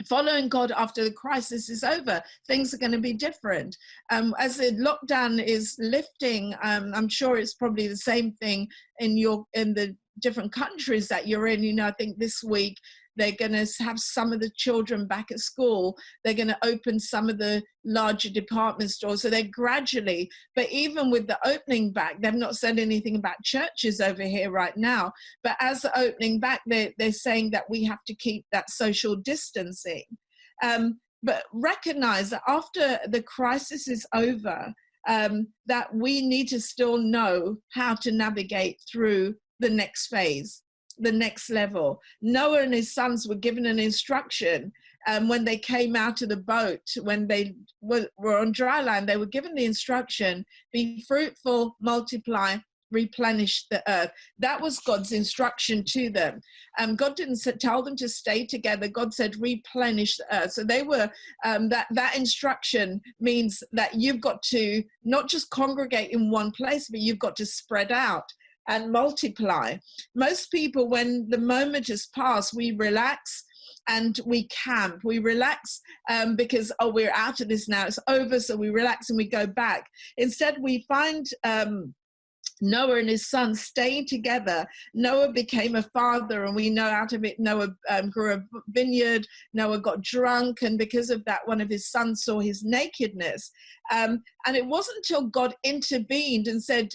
Following God after the crisis is over, things are going to be different. As the lockdown is lifting, I'm sure it's probably the same thing in the different countries that you're in. You know, I think this week they're going to have some of the children back at school. They're going to open some of the larger department stores. So they're gradually, but even with the opening back, they've not said anything about churches over here right now. But as the opening back, they're saying that we have to keep that social distancing. But recognize that after the crisis is over, that we need to still know how to navigate through the next phase, the next level. Noah and his sons were given an instruction when they came out of the boat, when they were on dry land, they were given the instruction, be fruitful, multiply, replenish the earth. That was God's instruction to them. God didn't tell them to stay together. God said replenish the earth. So they were, that instruction means that you've got to not just congregate in one place, but you've got to spread out and multiply. Most people, when the moment has passed, we relax and we camp. We relax because, oh, we're out of this now, it's over, so we relax and we go back. Instead, we find Noah and his sons staying together. Noah became a father, and we know out of it Noah grew a vineyard. Noah got drunk, and because of that, one of his sons saw his nakedness. And it wasn't until God intervened and said,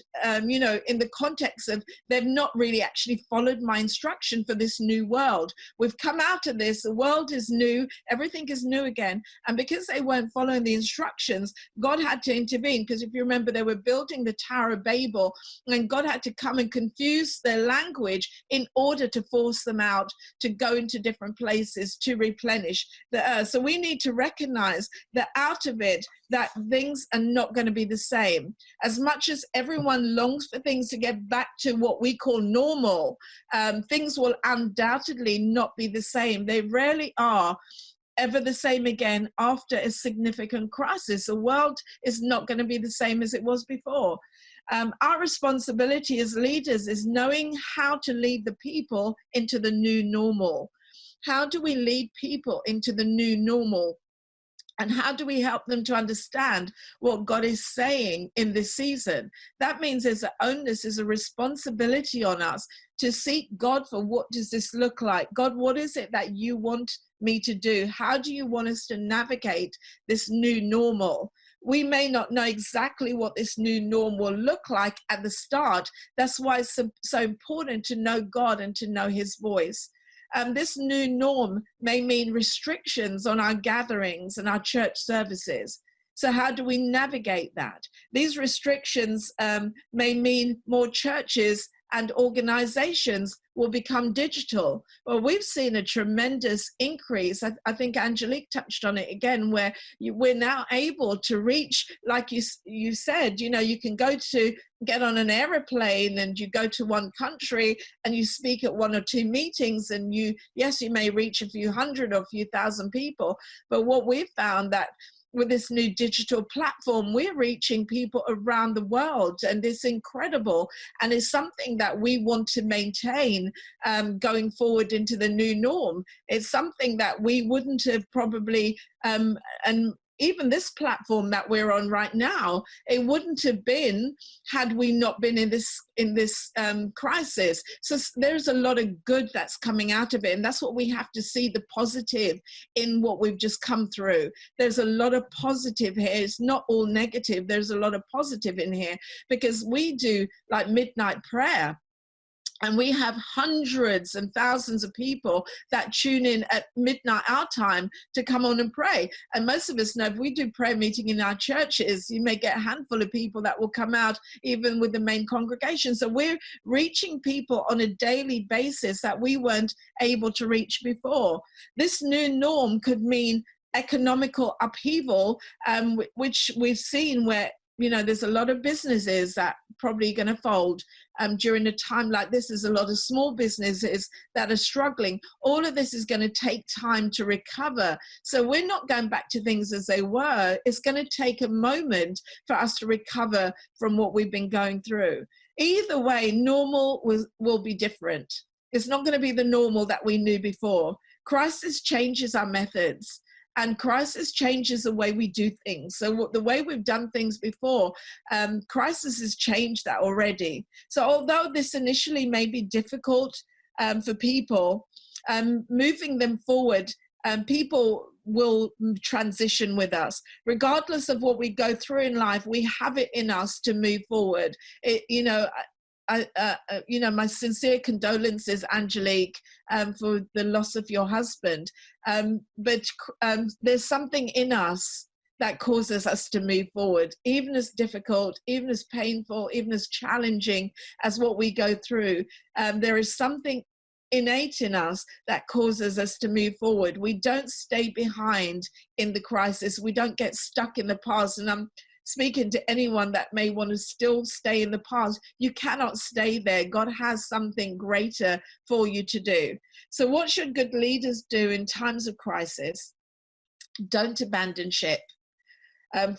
you know, in the context of they've not really actually followed my instruction for this new world. We've come out of this, the world is new, everything is new again. And because they weren't following the instructions, God had to intervene. Because if you remember, they were building the Tower of Babel, and God had to come and confuse their language in order to force them out to go into different places to replenish the earth. So we need to recognize that out of it, that things are not going to be the same. As much as everyone longs for things to get back to what we call normal, things will undoubtedly not be the same. They rarely are ever the same again after a significant crisis. The world is not going to be the same as it was before. Our responsibility as leaders is knowing how to lead the people into the new normal. How do we lead people into the new normal? And how do we help them to understand what God is saying in this season? That means there's an onus, there's a responsibility on us to seek God for what does this look like? God, what is it that you want me to do? How do you want us to navigate this new normal? We may not know exactly what this new norm will look like at the start. That's why it's so important to know God and to know his voice. This new norm may mean restrictions on our gatherings and our church services. So how do we navigate that? These restrictions may mean more churches and organizations will become digital. Well, we've seen a tremendous increase. I think Angelique touched on it again, where we're now able to reach, like you said, you know, you can get on an aeroplane and you go to one country and you speak at one or two meetings, and you may reach a few hundred or a few thousand people. But what we've found that with this new digital platform, we're reaching people around the world, and it's incredible, and it's something that we want to maintain going forward into the new norm. It's something that we wouldn't have probably, and even this platform that we're on right now, it wouldn't have been had we not been in this crisis. So there's a lot of good that's coming out of it, and that's what we have to see, the positive in what we've just come through. There's a lot of positive here. It's not all negative. There's a lot of positive in here, because we do like midnight prayer. And we have hundreds and thousands of people that tune in at midnight our time to come on and pray. And most of us know if we do prayer meeting in our churches, you may get a handful of people that will come out even with the main congregation. So we're reaching people on a daily basis that we weren't able to reach before. This new norm could mean economical upheaval, which we've seen where you know, there's a lot of businesses that probably going to fold during a time like this. There's a lot of small businesses that are struggling. All of this is going to take time to recover. So we're not going back to things as they were. It's going to take a moment for us to recover from what we've been going through. Either way, normal will be different. It's not going to be the normal that we knew before. Crisis changes our methods. And crisis changes the way we do things. So the way we've done things before, crisis has changed that already. So although this initially may be difficult for people, moving them forward, people will transition with us. Regardless of what we go through in life, we have it in us to move forward. You know, my sincere condolences, Angelique, for the loss of your husband. But there's something in us that causes us to move forward, even as difficult, even as painful, even as challenging as what we go through. There is something innate in us that causes us to move forward. We don't stay behind in the crisis. We don't get stuck in the past. And I'm speaking to anyone that may want to still stay in the past. You cannot stay there. God has something greater for you to do. So what should good leaders do in times of crisis? Don't abandon ship.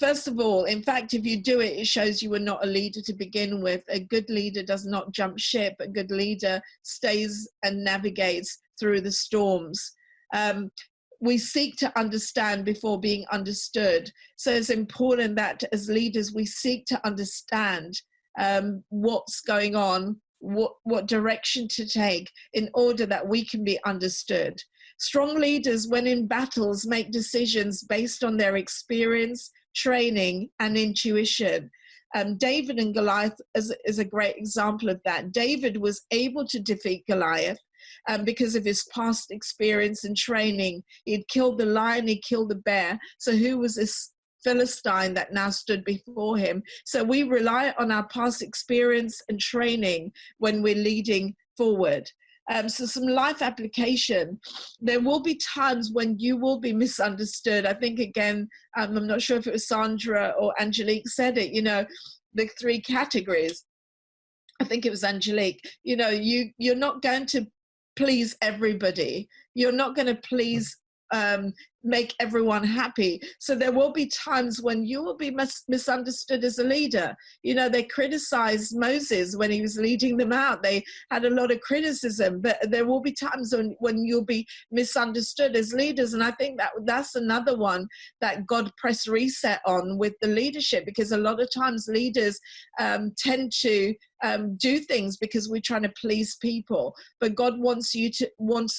First of all, in fact, if you do it, it shows you were not a leader to begin with. A good leader does not jump ship. A good leader stays and navigates through the storms. We seek to understand before being understood. So it's important that as leaders, we seek to understand what's going on, what direction to take in order that we can be understood. Strong leaders, when in battles, make decisions based on their experience, training, and intuition. David and Goliath is a great example of that. David was able to defeat Goliath because of his past experience and training. He'd killed the lion, he killed the bear. So who was this Philistine that now stood before him? So we rely on our past experience and training when we're leading forward. So some life application. There will be times when you will be misunderstood. I think, again, I'm not sure if it was Sandra or Angelique said it, you know, the 3 categories. I think it was Angelique. You know, you're not going to please everybody. You're not going to please make everyone happy. So there will be times when you will be misunderstood as a leader. You know, they criticized Moses when he was leading them out. They had a lot of criticism, but there will be times when you'll be misunderstood as leaders. And I think that's another one that God pressed reset on with the leadership, because a lot of times leaders tend to do things because we're trying to please people, but God wants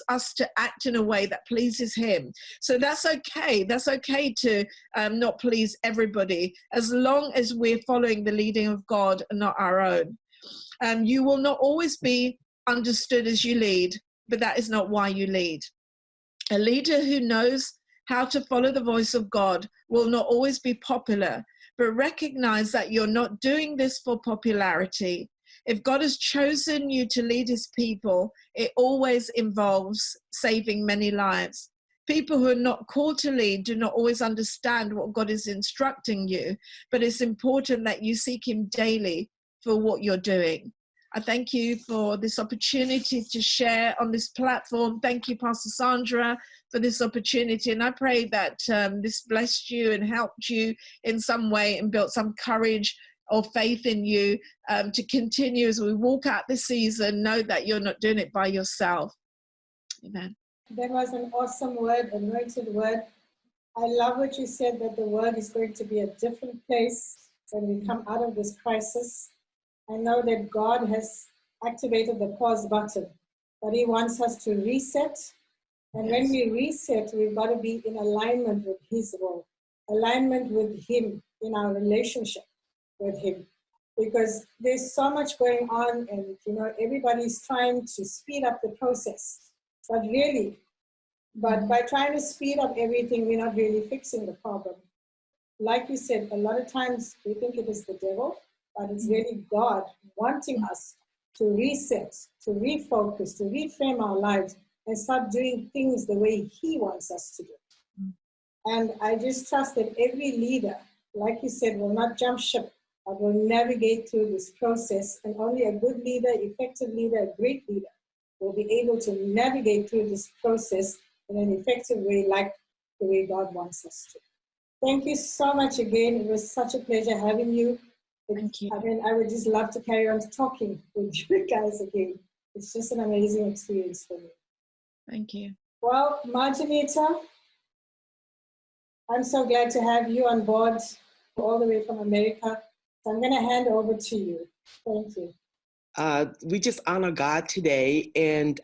us to act in a way that pleases him. So that's okay. That's okay to not please everybody, as long as we're following the leading of God and not our own. You will not always be understood as you lead, but that is not why you lead. A leader who knows how to follow the voice of God will not always be popular, but recognize that you're not doing this for popularity. If God has chosen you to lead his people, it always involves saving many lives. People who are not called to lead do not always understand what God is instructing you, but it's important that you seek him daily for what you're doing. I thank you for this opportunity to share on this platform. Thank you, Pastor Sandra, for this opportunity. And I pray that this blessed you and helped you in some way and built some courage or faith in you to continue as we walk out this season. Know that you're not doing it by yourself. Amen. That was an awesome word, anointed word. I love what you said, that the world is going to be a different place when we come out of this crisis. I know that God has activated the pause button, but he wants us to reset. And when we reset, we've got to be in alignment with his will, alignment with him in our relationship with him. Because there's so much going on, and you know, everybody's trying to speed up the process. But by trying to speed up everything, we're not really fixing the problem. Like you said, a lot of times we think it is the devil, but it's really God wanting us to reset, to refocus, to reframe our lives and start doing things the way he wants us to do. And I just trust that every leader like you said, will not jump ship, but will navigate through this process. And only a good leader, effective leader, a great leader will be able to navigate through this process in an effective way, like the way God wants us to. Thank you so much again. It was such a pleasure having you. Thank you. I mean, I would just love to carry on talking with you guys again. It's just an amazing experience for me. Thank you. Well, Marjanita, I'm so glad to have you on board all the way from America. So I'm going to hand over to you. Thank you. We just honor God today, and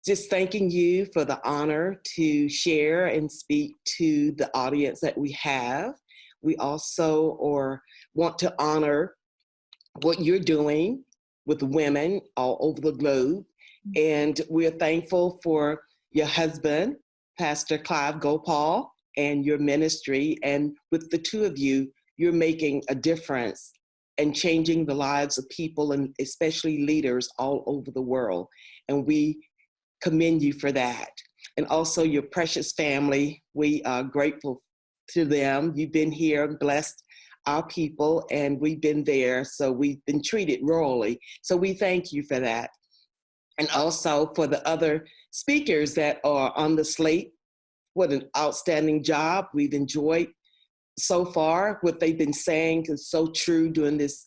just thanking you for the honor to share and speak to the audience that we have. We also want to honor what you're doing with women all over the globe. And we're thankful for your husband, Pastor Clive Gopal, and your ministry. And with the two of you, you're making a difference and changing the lives of people, and especially leaders all over the world. And we commend you for that. And also your precious family, we are grateful to them. You've been here and blessed our people, and we've been there, so we've been treated royally. So we thank you for that. And also for the other speakers that are on the slate. What an outstanding job. We've enjoyed so far what they've been saying is so true during this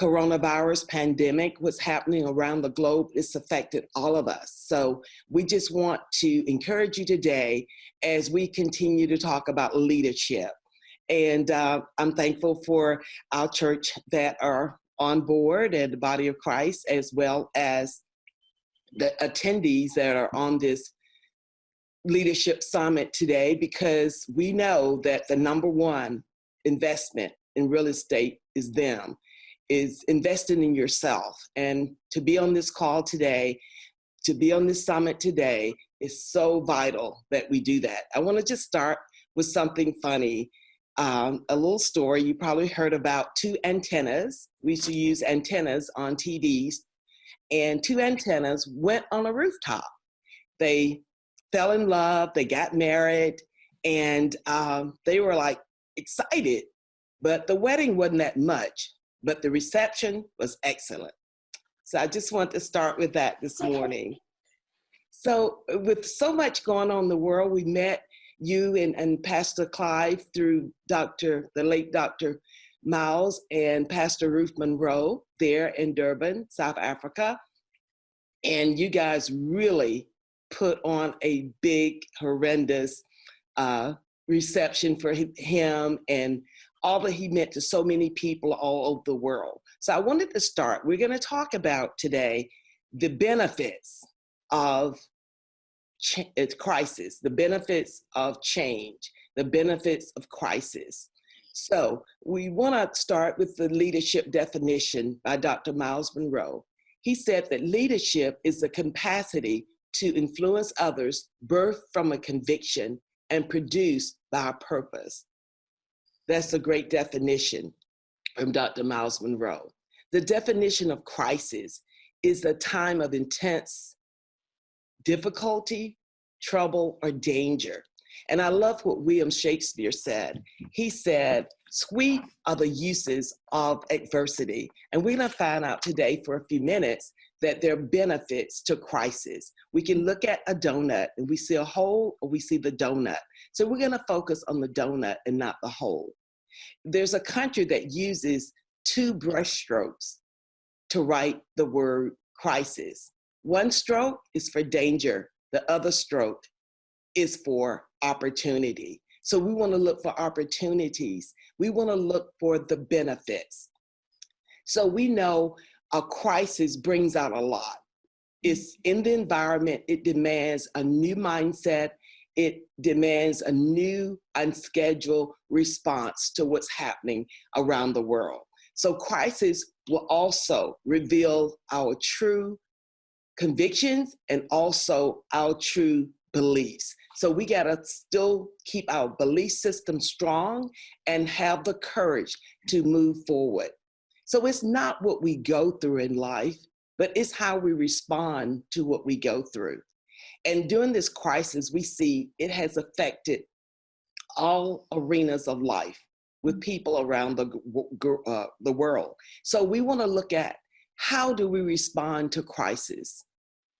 coronavirus pandemic. What's happening around the globe, it's affected all of us. So we just want to encourage you today as we continue to talk about leadership. And I'm thankful for our church that are on board and the body of Christ, as well as the attendees that are on this leadership summit today, because we know that the number one investment in real estate is investing in yourself. And to be on this call today, to be on this summit today, is so vital that we do that. I want to just start with something funny. A little story. You probably heard about two antennas. We used to use antennas on TVs, and two antennas went on a rooftop. They fell in love, they got married, and they were like excited, but the wedding wasn't that much, but the reception was excellent. So I just want to start with that this morning. So with so much going on in the world, we met you and Pastor Clive through the late Dr. Miles and Pastor Ruth Monroe there in Durban, South Africa. And you guys really put on a big, horrendous reception for him and all that he meant to so many people all over the world. So I wanted to start. We're going to talk about today the benefits of crisis, the benefits of change, the benefits of crisis. So we want to start with the leadership definition by Dr. Miles Monroe. He said that leadership is the capacity to influence others, birthed from a conviction and produced by a purpose. That's a great definition from Dr. Miles Monroe. The definition of crisis is a time of intense difficulty, trouble, or danger. And I love what William Shakespeare said. He said, sweet are the uses of adversity. And we're going to find out today for a few minutes that there are benefits to crisis. We can look at a donut and we see a hole, or we see the donut. So we're going to focus on the donut and not the hole. There's a country that uses two brush strokes to write the word crisis. One stroke is for danger. The other stroke is for opportunity. So we want to look for opportunities. We want to look for the benefits. So we know a crisis brings out a lot. It's in the environment. It demands a new mindset. It demands a new, unscheduled response to what's happening around the world. So crisis will also reveal our true convictions and also our true beliefs. So we got to still keep our belief system strong and have the courage to move forward. So it's not what we go through in life, but it's how we respond to what we go through. And during this crisis, we see it has affected all arenas of life with people around the world. So we want to look at how do we respond to crisis.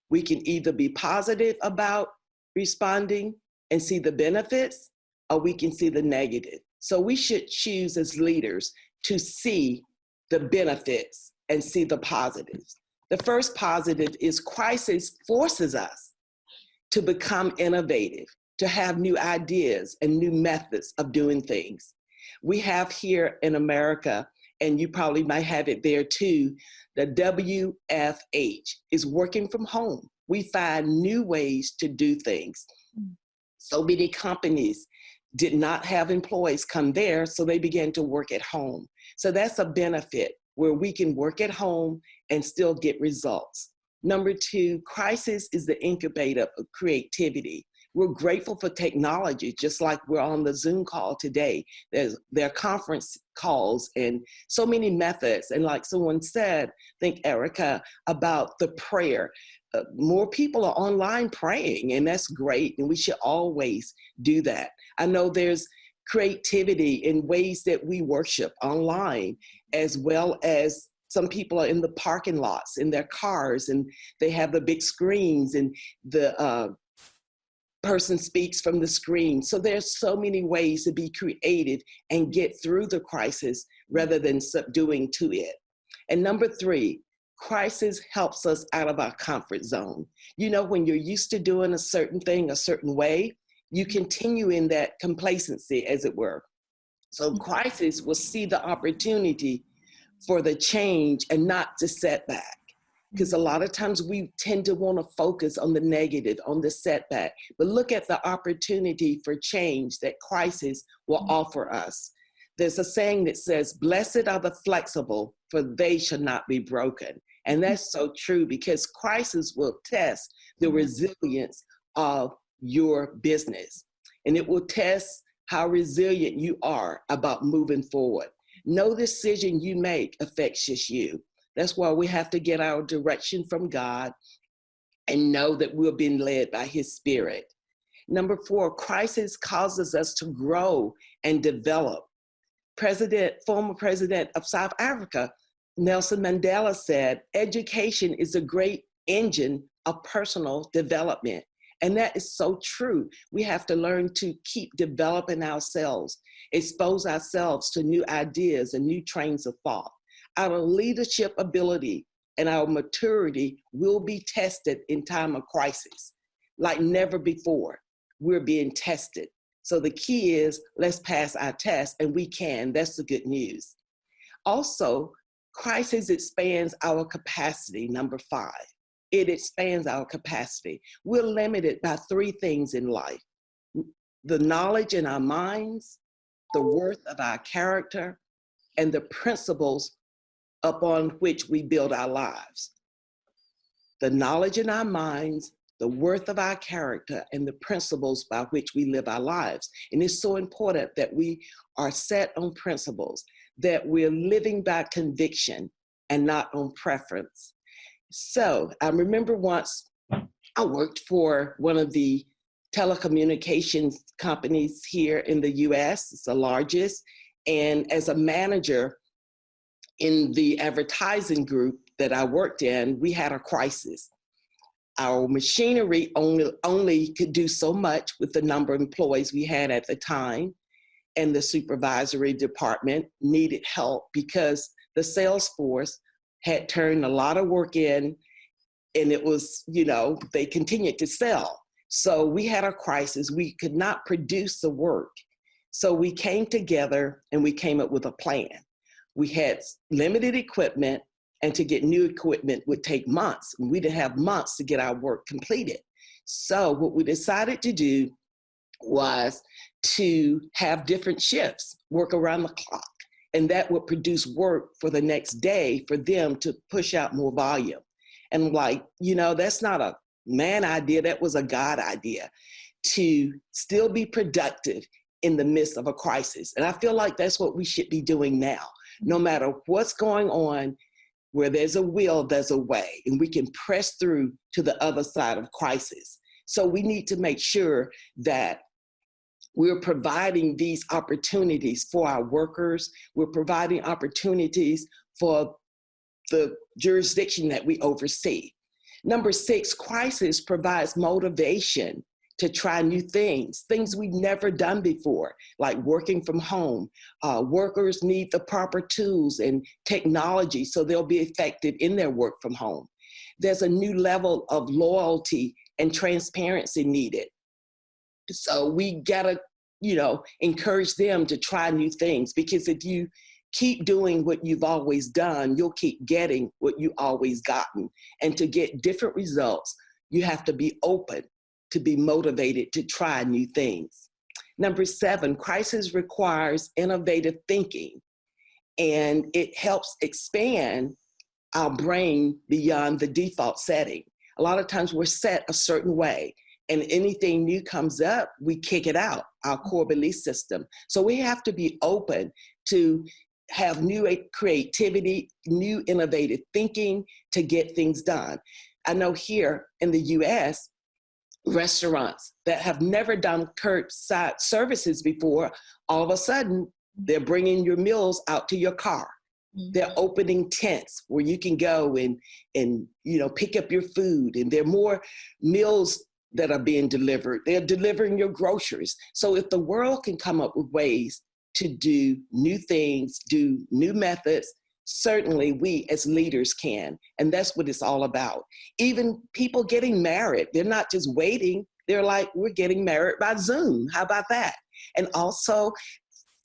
We can either be positive about responding and see the benefits, or we can see the negative. So we should choose as leaders to see the benefits and see the positives. The first positive is crisis forces us to become innovative, to have new ideas and new methods of doing things. We have here in America, and you probably might have it there too, the WFH is working from home. We find new ways to do things. So many companies did not have employees come there, so they began to work at home. So that's a benefit where we can work at home and still get results. Number two, crisis is the incubator of creativity. We're grateful for technology, just like we're on the Zoom call today. There are conference calls and so many methods. And like someone said, I think Erica, about the prayer. More people are online praying, and that's great. And we should always do that. I know there's creativity in ways that we worship online, as well as some people are in the parking lots in their cars, and they have the big screens, and the person speaks from the screen. So there's so many ways to be creative and get through the crisis rather than subduing to it. And number three, crisis helps us out of our comfort zone. You know, when you're used to doing a certain thing a certain way, you continue in that complacency, as it were. So crisis will see the opportunity for the change and not the setback. Because a lot of times we tend to want to focus on the negative, on the setback, but look at the opportunity for change that crisis will offer us. There's a saying that says, "Blessed are the flexible, for they shall not be broken." And that's so true, because crisis will test the resilience of your business. And it will test how resilient you are about moving forward. No decision you make affects just you. That's why we have to get our direction from God and know that we're being led by His Spirit. Number four, crisis causes us to grow and develop. Former president of South Africa, Nelson Mandela, said, "Education is a great engine of personal development." And that is so true. We have to learn to keep developing ourselves, expose ourselves to new ideas and new trains of thought. Our leadership ability and our maturity will be tested in time of crisis. Like never before, we're being tested. So the key is, let's pass our test, and we can. That's the good news. Also, crisis expands our capacity, number five. It expands our capacity. We're limited by three things in life: the knowledge in our minds, the worth of our character, and the principles upon which we build our lives. The knowledge in our minds, the worth of our character, and the principles by which we live our lives. And it's so important that we are set on principles, that we're living by conviction and not on preference. So I remember once I worked for one of the telecommunications companies here in the US, it's the largest, and as a manager in the advertising group that I worked in, we had a crisis. Our machinery only could do so much with the number of employees we had at the time, and the supervisory department needed help because the sales force had turned a lot of work in, and it was, they continued to sell. So we had a crisis. We could not produce the work. So we came together and we came up with a plan. We had limited equipment, and to get new equipment would take months. We didn't have months to get our work completed. So what we decided to do was to have different shifts, work around the clock, and that would produce work for the next day for them to push out more volume. And that's not a man idea, that was a God idea, to still be productive in the midst of a crisis. And I feel like that's what we should be doing now. No matter what's going on, where there's a will, there's a way, and we can press through to the other side of crisis. So we need to make sure that we're providing these opportunities for our workers. We're providing opportunities for the jurisdiction that we oversee. Number 6, crisis provides motivation to try new things we've never done before, like working from home. Workers need the proper tools and technology so they'll be effective in their work from home. There's a new level of loyalty and transparency needed. So we gotta, encourage them to try new things, because if you keep doing what you've always done, you'll keep getting what you always gotten. And to get different results, you have to be open to be motivated to try new things. Number 7, crisis requires innovative thinking, and it helps expand our brain beyond the default setting. A lot of times we're set a certain way, and anything new comes up, we kick it out, our core belief system. So we have to be open to have new creativity, new innovative thinking to get things done. I know here in the US, restaurants that have never done curbside services before, all of a sudden, they're bringing your meals out to your car. Mm-hmm. They're opening tents where you can go and pick up your food, and there are more meals that are being delivered. They're delivering your groceries. So if the world can come up with ways to do new things, do new methods, certainly we as leaders can. And that's what it's all about. Even people getting married, they're not just waiting. They're like, we're getting married by Zoom. How about that? And also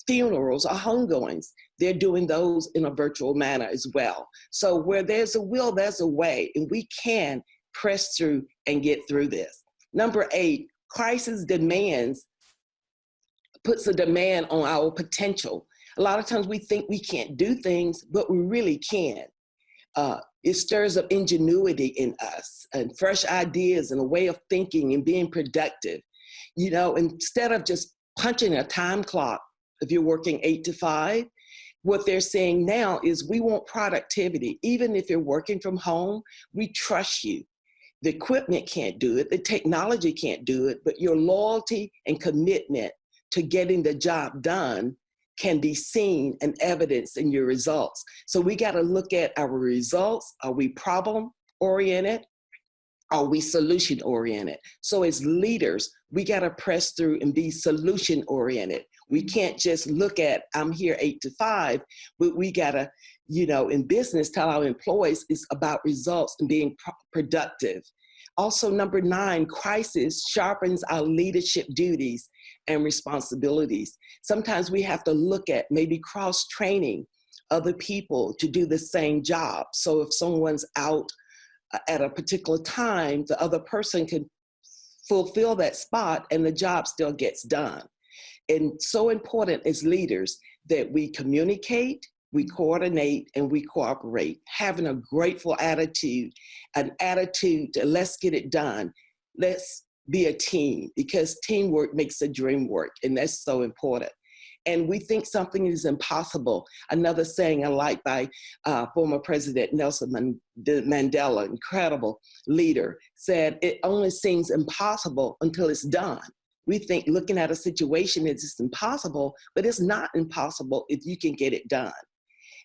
funerals or homegoings, they're doing those in a virtual manner as well. So where there's a will, there's a way, and we can press through and get through this. Number 8, crisis puts a demand on our potential. A lot of times we think we can't do things, but we really can. It stirs up ingenuity in us and fresh ideas and a way of thinking and being productive. Instead of just punching a time clock, if you're working 8 to 5, what they're saying now is we want productivity. Even if you're working from home, we trust you. The equipment can't do it, the technology can't do it, but your loyalty and commitment to getting the job done can be seen and evidenced in your results. So we got to look at our results. Are we problem-oriented? Are we solution-oriented? So as leaders, we got to press through and be solution-oriented. We can't just look at, I'm here 8 to 5, but we got to, in business, tell our employees it's about results and being productive. Also, number 9, crisis sharpens our leadership duties and responsibilities. Sometimes we have to look at maybe cross-training other people to do the same job. So if someone's out at a particular time, the other person can fulfill that spot and the job still gets done. And so important as leaders that we communicate, we coordinate, and we cooperate, having a grateful attitude, an attitude to let's get it done. Let's be a team, because teamwork makes the dream work, and that's so important. And we think something is impossible. Another saying I like by former President Nelson Mandela, incredible leader, said, it only seems impossible until it's done. We think looking at a situation is it's impossible, but it's not impossible if you can get it done.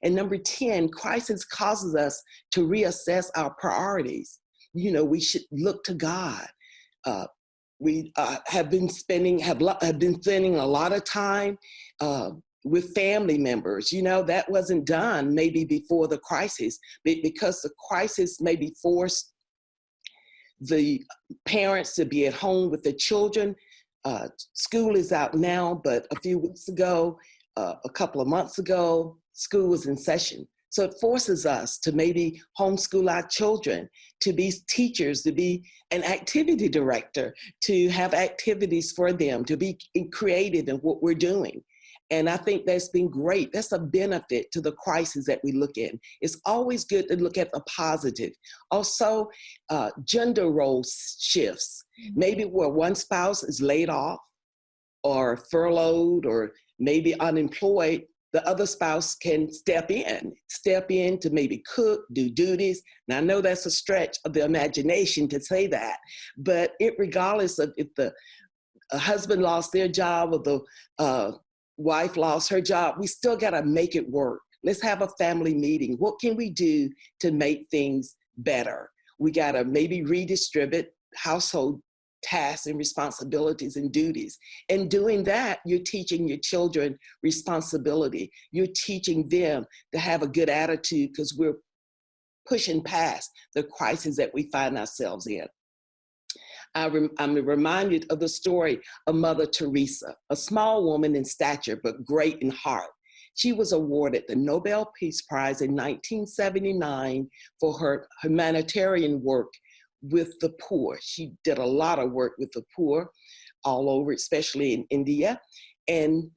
And number 10, crisis causes us to reassess our priorities. We should look to God. We have been spending a lot of time with family members. That wasn't done maybe before the crisis, because the crisis maybe forced the parents to be at home with the children. School is out now, but a few weeks ago, a couple of months ago, school was in session. So it forces us to maybe homeschool our children, to be teachers, to be an activity director, to have activities for them, to be creative in what we're doing. And I think that's been great. That's a benefit to the crisis that we look in. It's always good to look at the positive. Also, gender role shifts. Maybe where one spouse is laid off or furloughed or maybe unemployed, the other spouse can step in to maybe cook, do duties. Now, I know that's a stretch of the imagination to say that, but regardless of if the a husband lost their job or the wife lost her job, we still got to make it work. Let's have a family meeting. What can we do to make things better? We got to maybe redistribute household tasks and responsibilities and duties. And doing that, you're teaching your children responsibility. You're teaching them to have a good attitude because we're pushing past the crisis that we find ourselves in. I'm reminded of the story of Mother Teresa, a small woman in stature, but great in heart. She was awarded the Nobel Peace Prize in 1979 for her humanitarian work with the poor. She did a lot of work with the poor all over, especially in India. And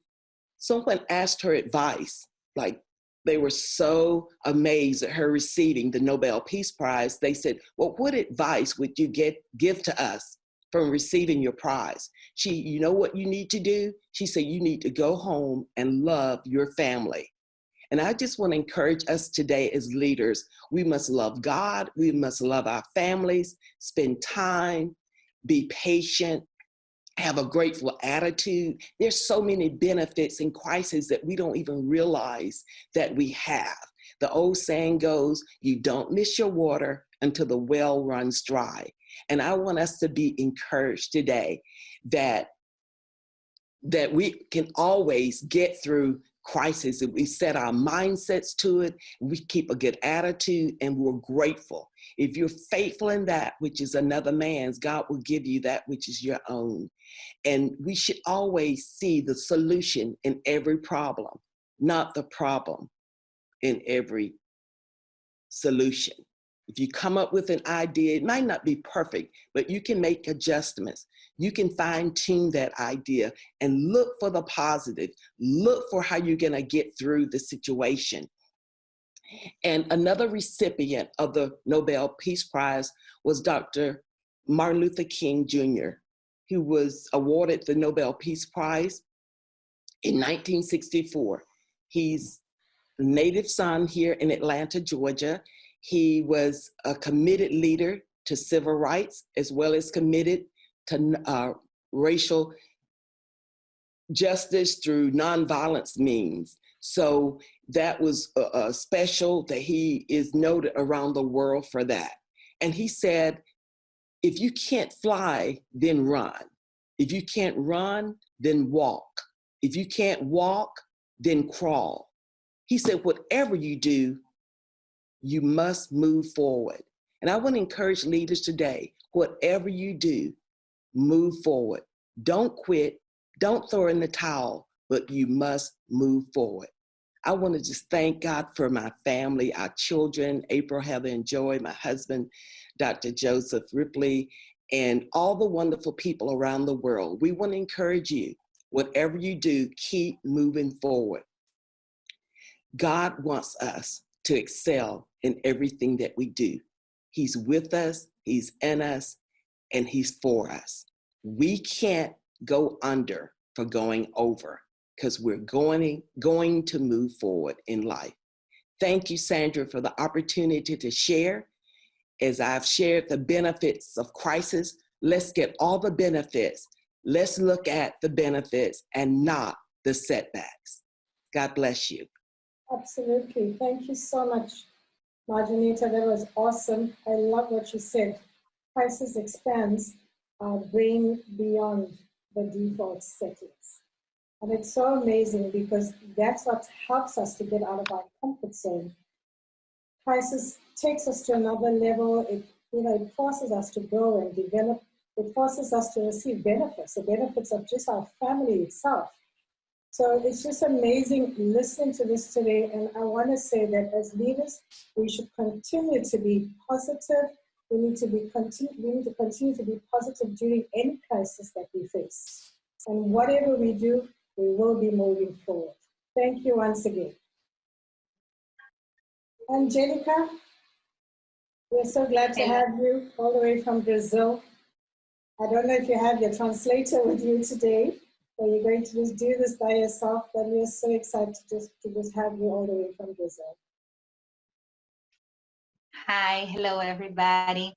someone asked her advice, like they were so amazed at her receiving the Nobel Peace Prize. They said, well, what advice would you give to us from receiving your prize? You know what you need to do? She said, you need to go home and love your family. And I just want to encourage us today as leaders, we must love God, we must love our families, spend time, be patient, have a grateful attitude. There's so many benefits in crisis that we don't even realize that we have. The old saying goes, you don't miss your water until the well runs dry. And I want us to be encouraged today that we can always get through crisis if we set our mindsets to it, we keep a good attitude, and we're grateful. If you're faithful in that which is another man's, God will give you that which is your own. And we should always see the solution in every problem, not the problem in every solution. If you come up with an idea, it might not be perfect, but you can make adjustments. You can fine-tune that idea and look for the positive. Look for how you're going to get through the situation. And another recipient of the Nobel Peace Prize was Dr. Martin Luther King Jr., who was awarded the Nobel Peace Prize in 1964. He's a native son here in Atlanta, Georgia. He was a committed leader to civil rights, as well as committed to racial justice through nonviolence means. So that was special that he is noted around the world for that. And he said, if you can't fly, then run. If you can't run, then walk. If you can't walk, then crawl. He said, whatever you do, you must move forward. And I want to encourage leaders today, whatever you do, move forward. Don't quit. Don't throw in the towel, but you must move forward. I want to just thank God for my family, our children, April, Heather, and Joy, my husband, Dr. Joseph Ripley, and all the wonderful people around the world. We want to encourage you, whatever you do, keep moving forward. God wants us to excel in everything that we do. He's with us, he's in us, and he's for us. We can't go under for going over because we're going to move forward in life. Thank you, Sandra, for the opportunity to share. As I've shared the benefits of crisis, let's get all the benefits. Let's look at the benefits and not the setbacks. God bless you. Absolutely. Thank you so much, Marjanita. That was awesome. I love what you said. Crisis expands our brain beyond the default settings. And it's so amazing because that's what helps us to get out of our comfort zone. Crisis takes us to another level. It forces us to grow and develop. It forces us to receive benefits, the benefits of just our family itself. So it's just amazing listening to this today. And I want to say that as leaders, we should continue to be positive. We need to continue to be positive during any crisis that we face. And whatever we do, we will be moving forward. Thank you once again. Angelica, we're so glad to have you all the way from Brazil. I don't know if you have your translator with you today, or you're going to just do this by yourself, but we're so excited to just have you all the way from Brazil. Hi, hello everybody.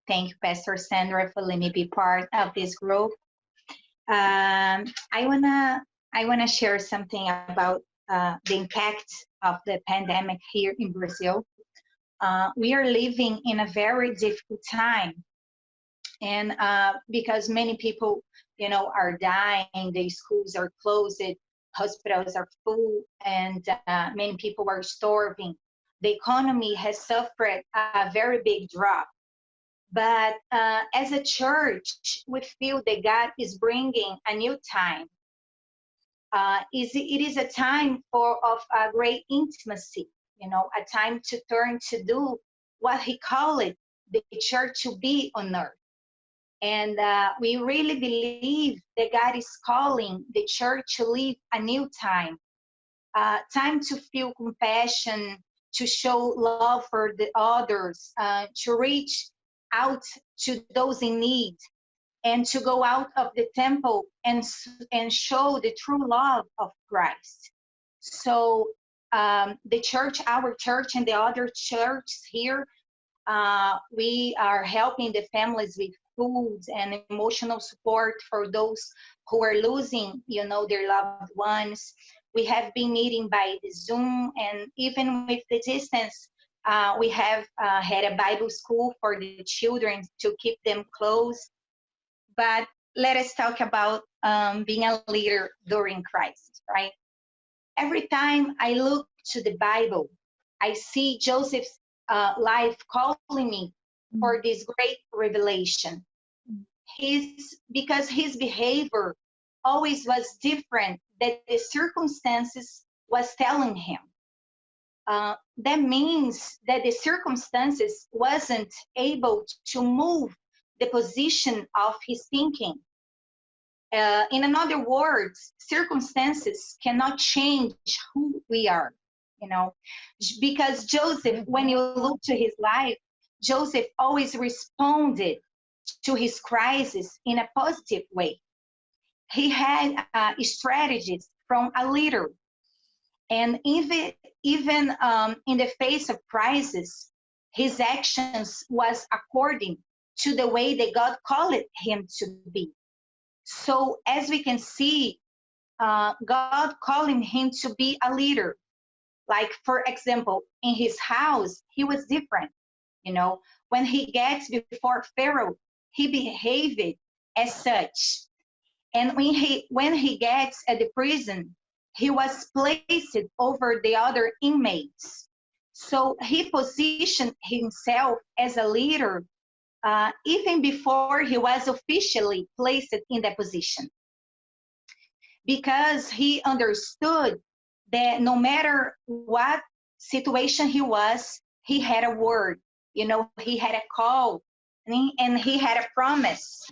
Thank you, Pastor Sandra, for letting me be part of this group. I wanna share something about the impact of the pandemic here in Brazil. We are living in a very difficult time, and because many people, are dying, the schools are closed, hospitals are full, and many people are starving. The economy has suffered a very big drop. But as a church, we feel that God is bringing a new time. It is a time of a great intimacy, a time to turn to do what He called it, the church to be on earth. And we really believe that God is calling the church to live a new time, time to feel compassion, to show love for the others, to reach out to those in need, and to go out of the temple and show the true love of Christ. So the church, our church, and the other churches here, we are helping the families with food and emotional support for those who are losing, their loved ones. We have been meeting by the Zoom, and even with the distance, we have had a Bible school for the children to keep them close. But let us talk about being a leader during crisis, right? Every time I look to the Bible, I see Joseph's life calling me for this great revelation. Because his behavior always was different that the circumstances was telling him. That means that the circumstances wasn't able to move the position of his thinking. In other words, circumstances cannot change who we are, because Joseph, when you look to his life, Joseph always responded to his crisis in a positive way. He had strategies from a leader, and even in the face of crisis, his actions was according to the way that God called him to be. So as we can see, God calling him to be a leader. Like, for example, in his house, he was different. When he gets before Pharaoh, he behaved as such. And when he gets at the prison, he was placed over the other inmates. So he positioned himself as a leader even before he was officially placed in that position. Because he understood that no matter what situation he was, he had a word, he had a call, and he had a promise.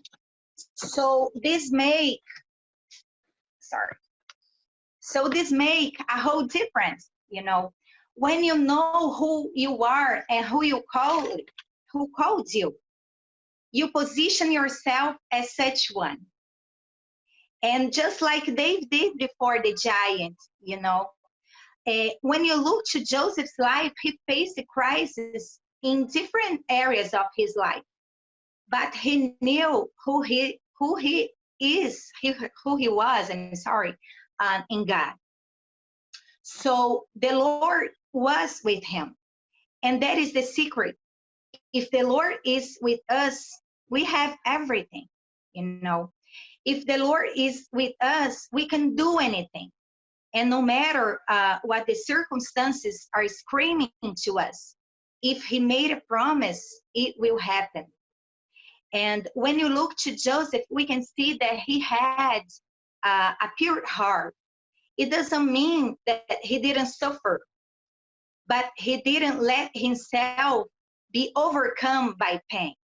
So this make a whole difference, when you know who you are and who called you, you position yourself as such one. And just like Dave did before the giant, when you look to Joseph's life, he faced a crisis in different areas of his life, but he knew who he was, in God. So the Lord was with him, and that is the secret. If the Lord is with us, we have everything, If the Lord is with us, we can do anything. And no matter what the circumstances are screaming to us, if he made a promise, it will happen. And when you look to Joseph, we can see that he had a pure heart. It doesn't mean that he didn't suffer, but he didn't let himself be overcome by pain.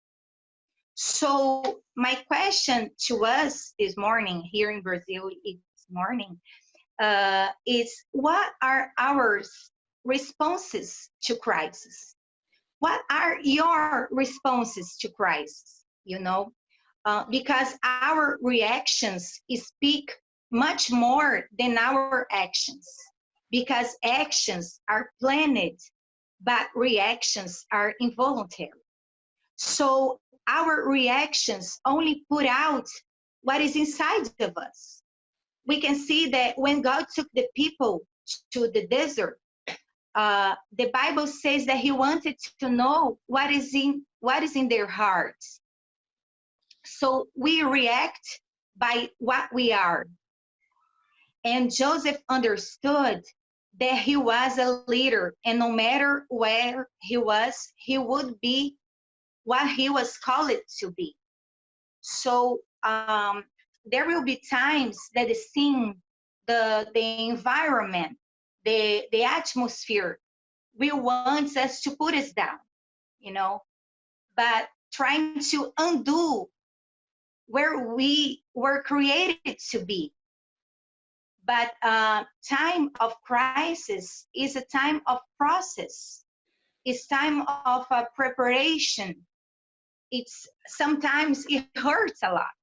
So my question to us this morning here in Brazil this morning is, what are our responses to crisis? What are your responses to crisis? Because our reactions speak much more than our actions, because actions are planned, but reactions are involuntary. So our reactions only put out what is inside of us. We can see that when God took the people to the desert, the Bible says that he wanted to know what is in their hearts. So we react by what we are. And Joseph understood that he was a leader, and no matter where he was, he would be what he was called to be. So there will be times that the scene, the environment, the atmosphere will want us to put us down, you know, but trying to undo where we were created to be. But time of crisis is a time of process. It's time of preparation. It's sometimes it hurts a lot.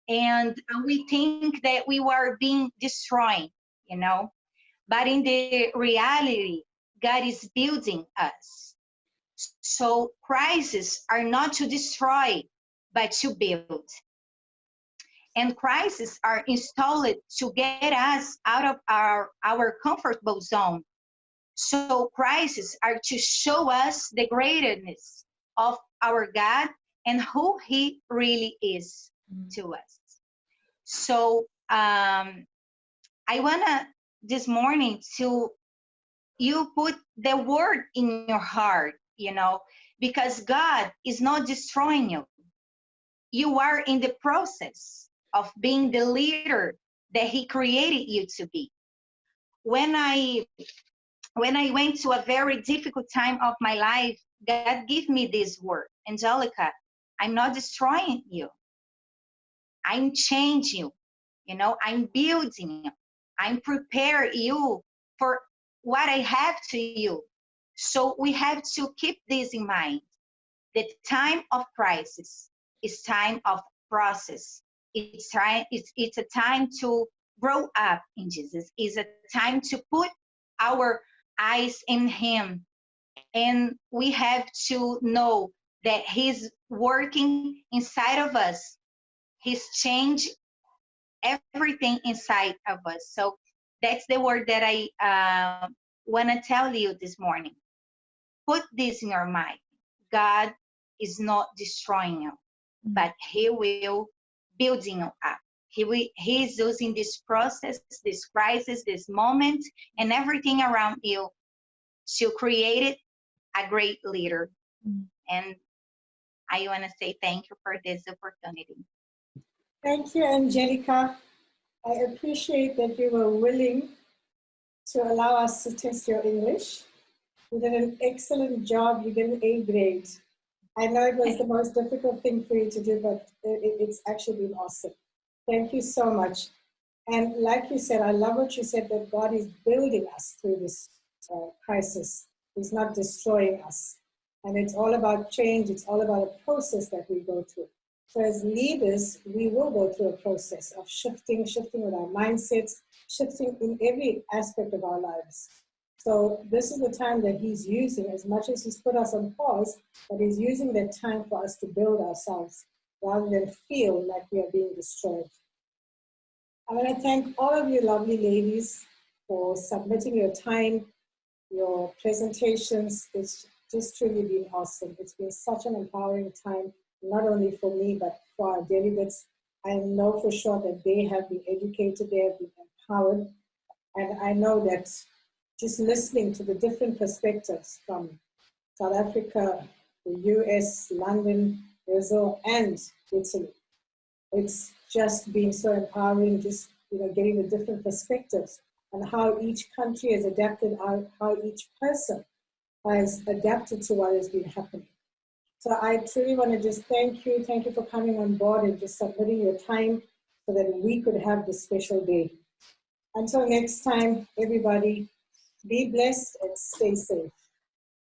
And we think that we were being destroyed, you know, but in the reality, God is building us. So crises are not to destroy, but to build. And crises are installed to get us out of our comfortable zone. So crises are to show us the greatness of our God and who he really is to us. So I wanna this morning to you put the word in your heart, you know, because God is not destroying you. You are in the process of being the leader that he created you to be. When I went to a very difficult time of my life, God gave me this word, Angelica, I'm not destroying you. I'm changing you, know, I'm building you. I'm preparing you for what I have to you. So we have to keep this in mind. The time of crisis is time of process. It's a time to grow up in Jesus. It's a time to put our eyes in him. And we have to know that he's working inside of us. He's changed everything inside of us. So that's the word that I want to tell you this morning. Put this in your mind. God is not destroying you, but he will building you up. He is using this process, this crisis, this moment, and everything around you to create a great leader. And I want to say thank you for this opportunity. Thank you, Angelica. I appreciate that you were willing to allow us to test your English. You did an excellent job. You did an A grade. I know it was the most difficult thing for you to do, but it's actually been awesome. Thank you so much. And like you said, I love what you said, that God is building us through this crisis. He's not destroying us. And it's all about change. It's all about a process that we go through. So as leaders, we will go through a process of shifting with our mindsets, shifting in every aspect of our lives. So this is the time that he's using, as much as he's put us on pause, but he's using that time for us to build ourselves rather than feel like we are being destroyed. I want to thank all of you lovely ladies for submitting your time, your presentations. It's just truly been awesome. It's been such an empowering time, not only for me, but for our delegates. I know for sure that they have been educated, they have been empowered. And I know that just listening to the different perspectives from South Africa, the US, London, Brazil, and Italy, it's just been so empowering, just getting the different perspectives and how each country has adapted, how each person has adapted to what has been happening. So I truly want to just thank you for coming on board and just submitting your time so that we could have this special day. Until next time, everybody, be blessed and stay safe.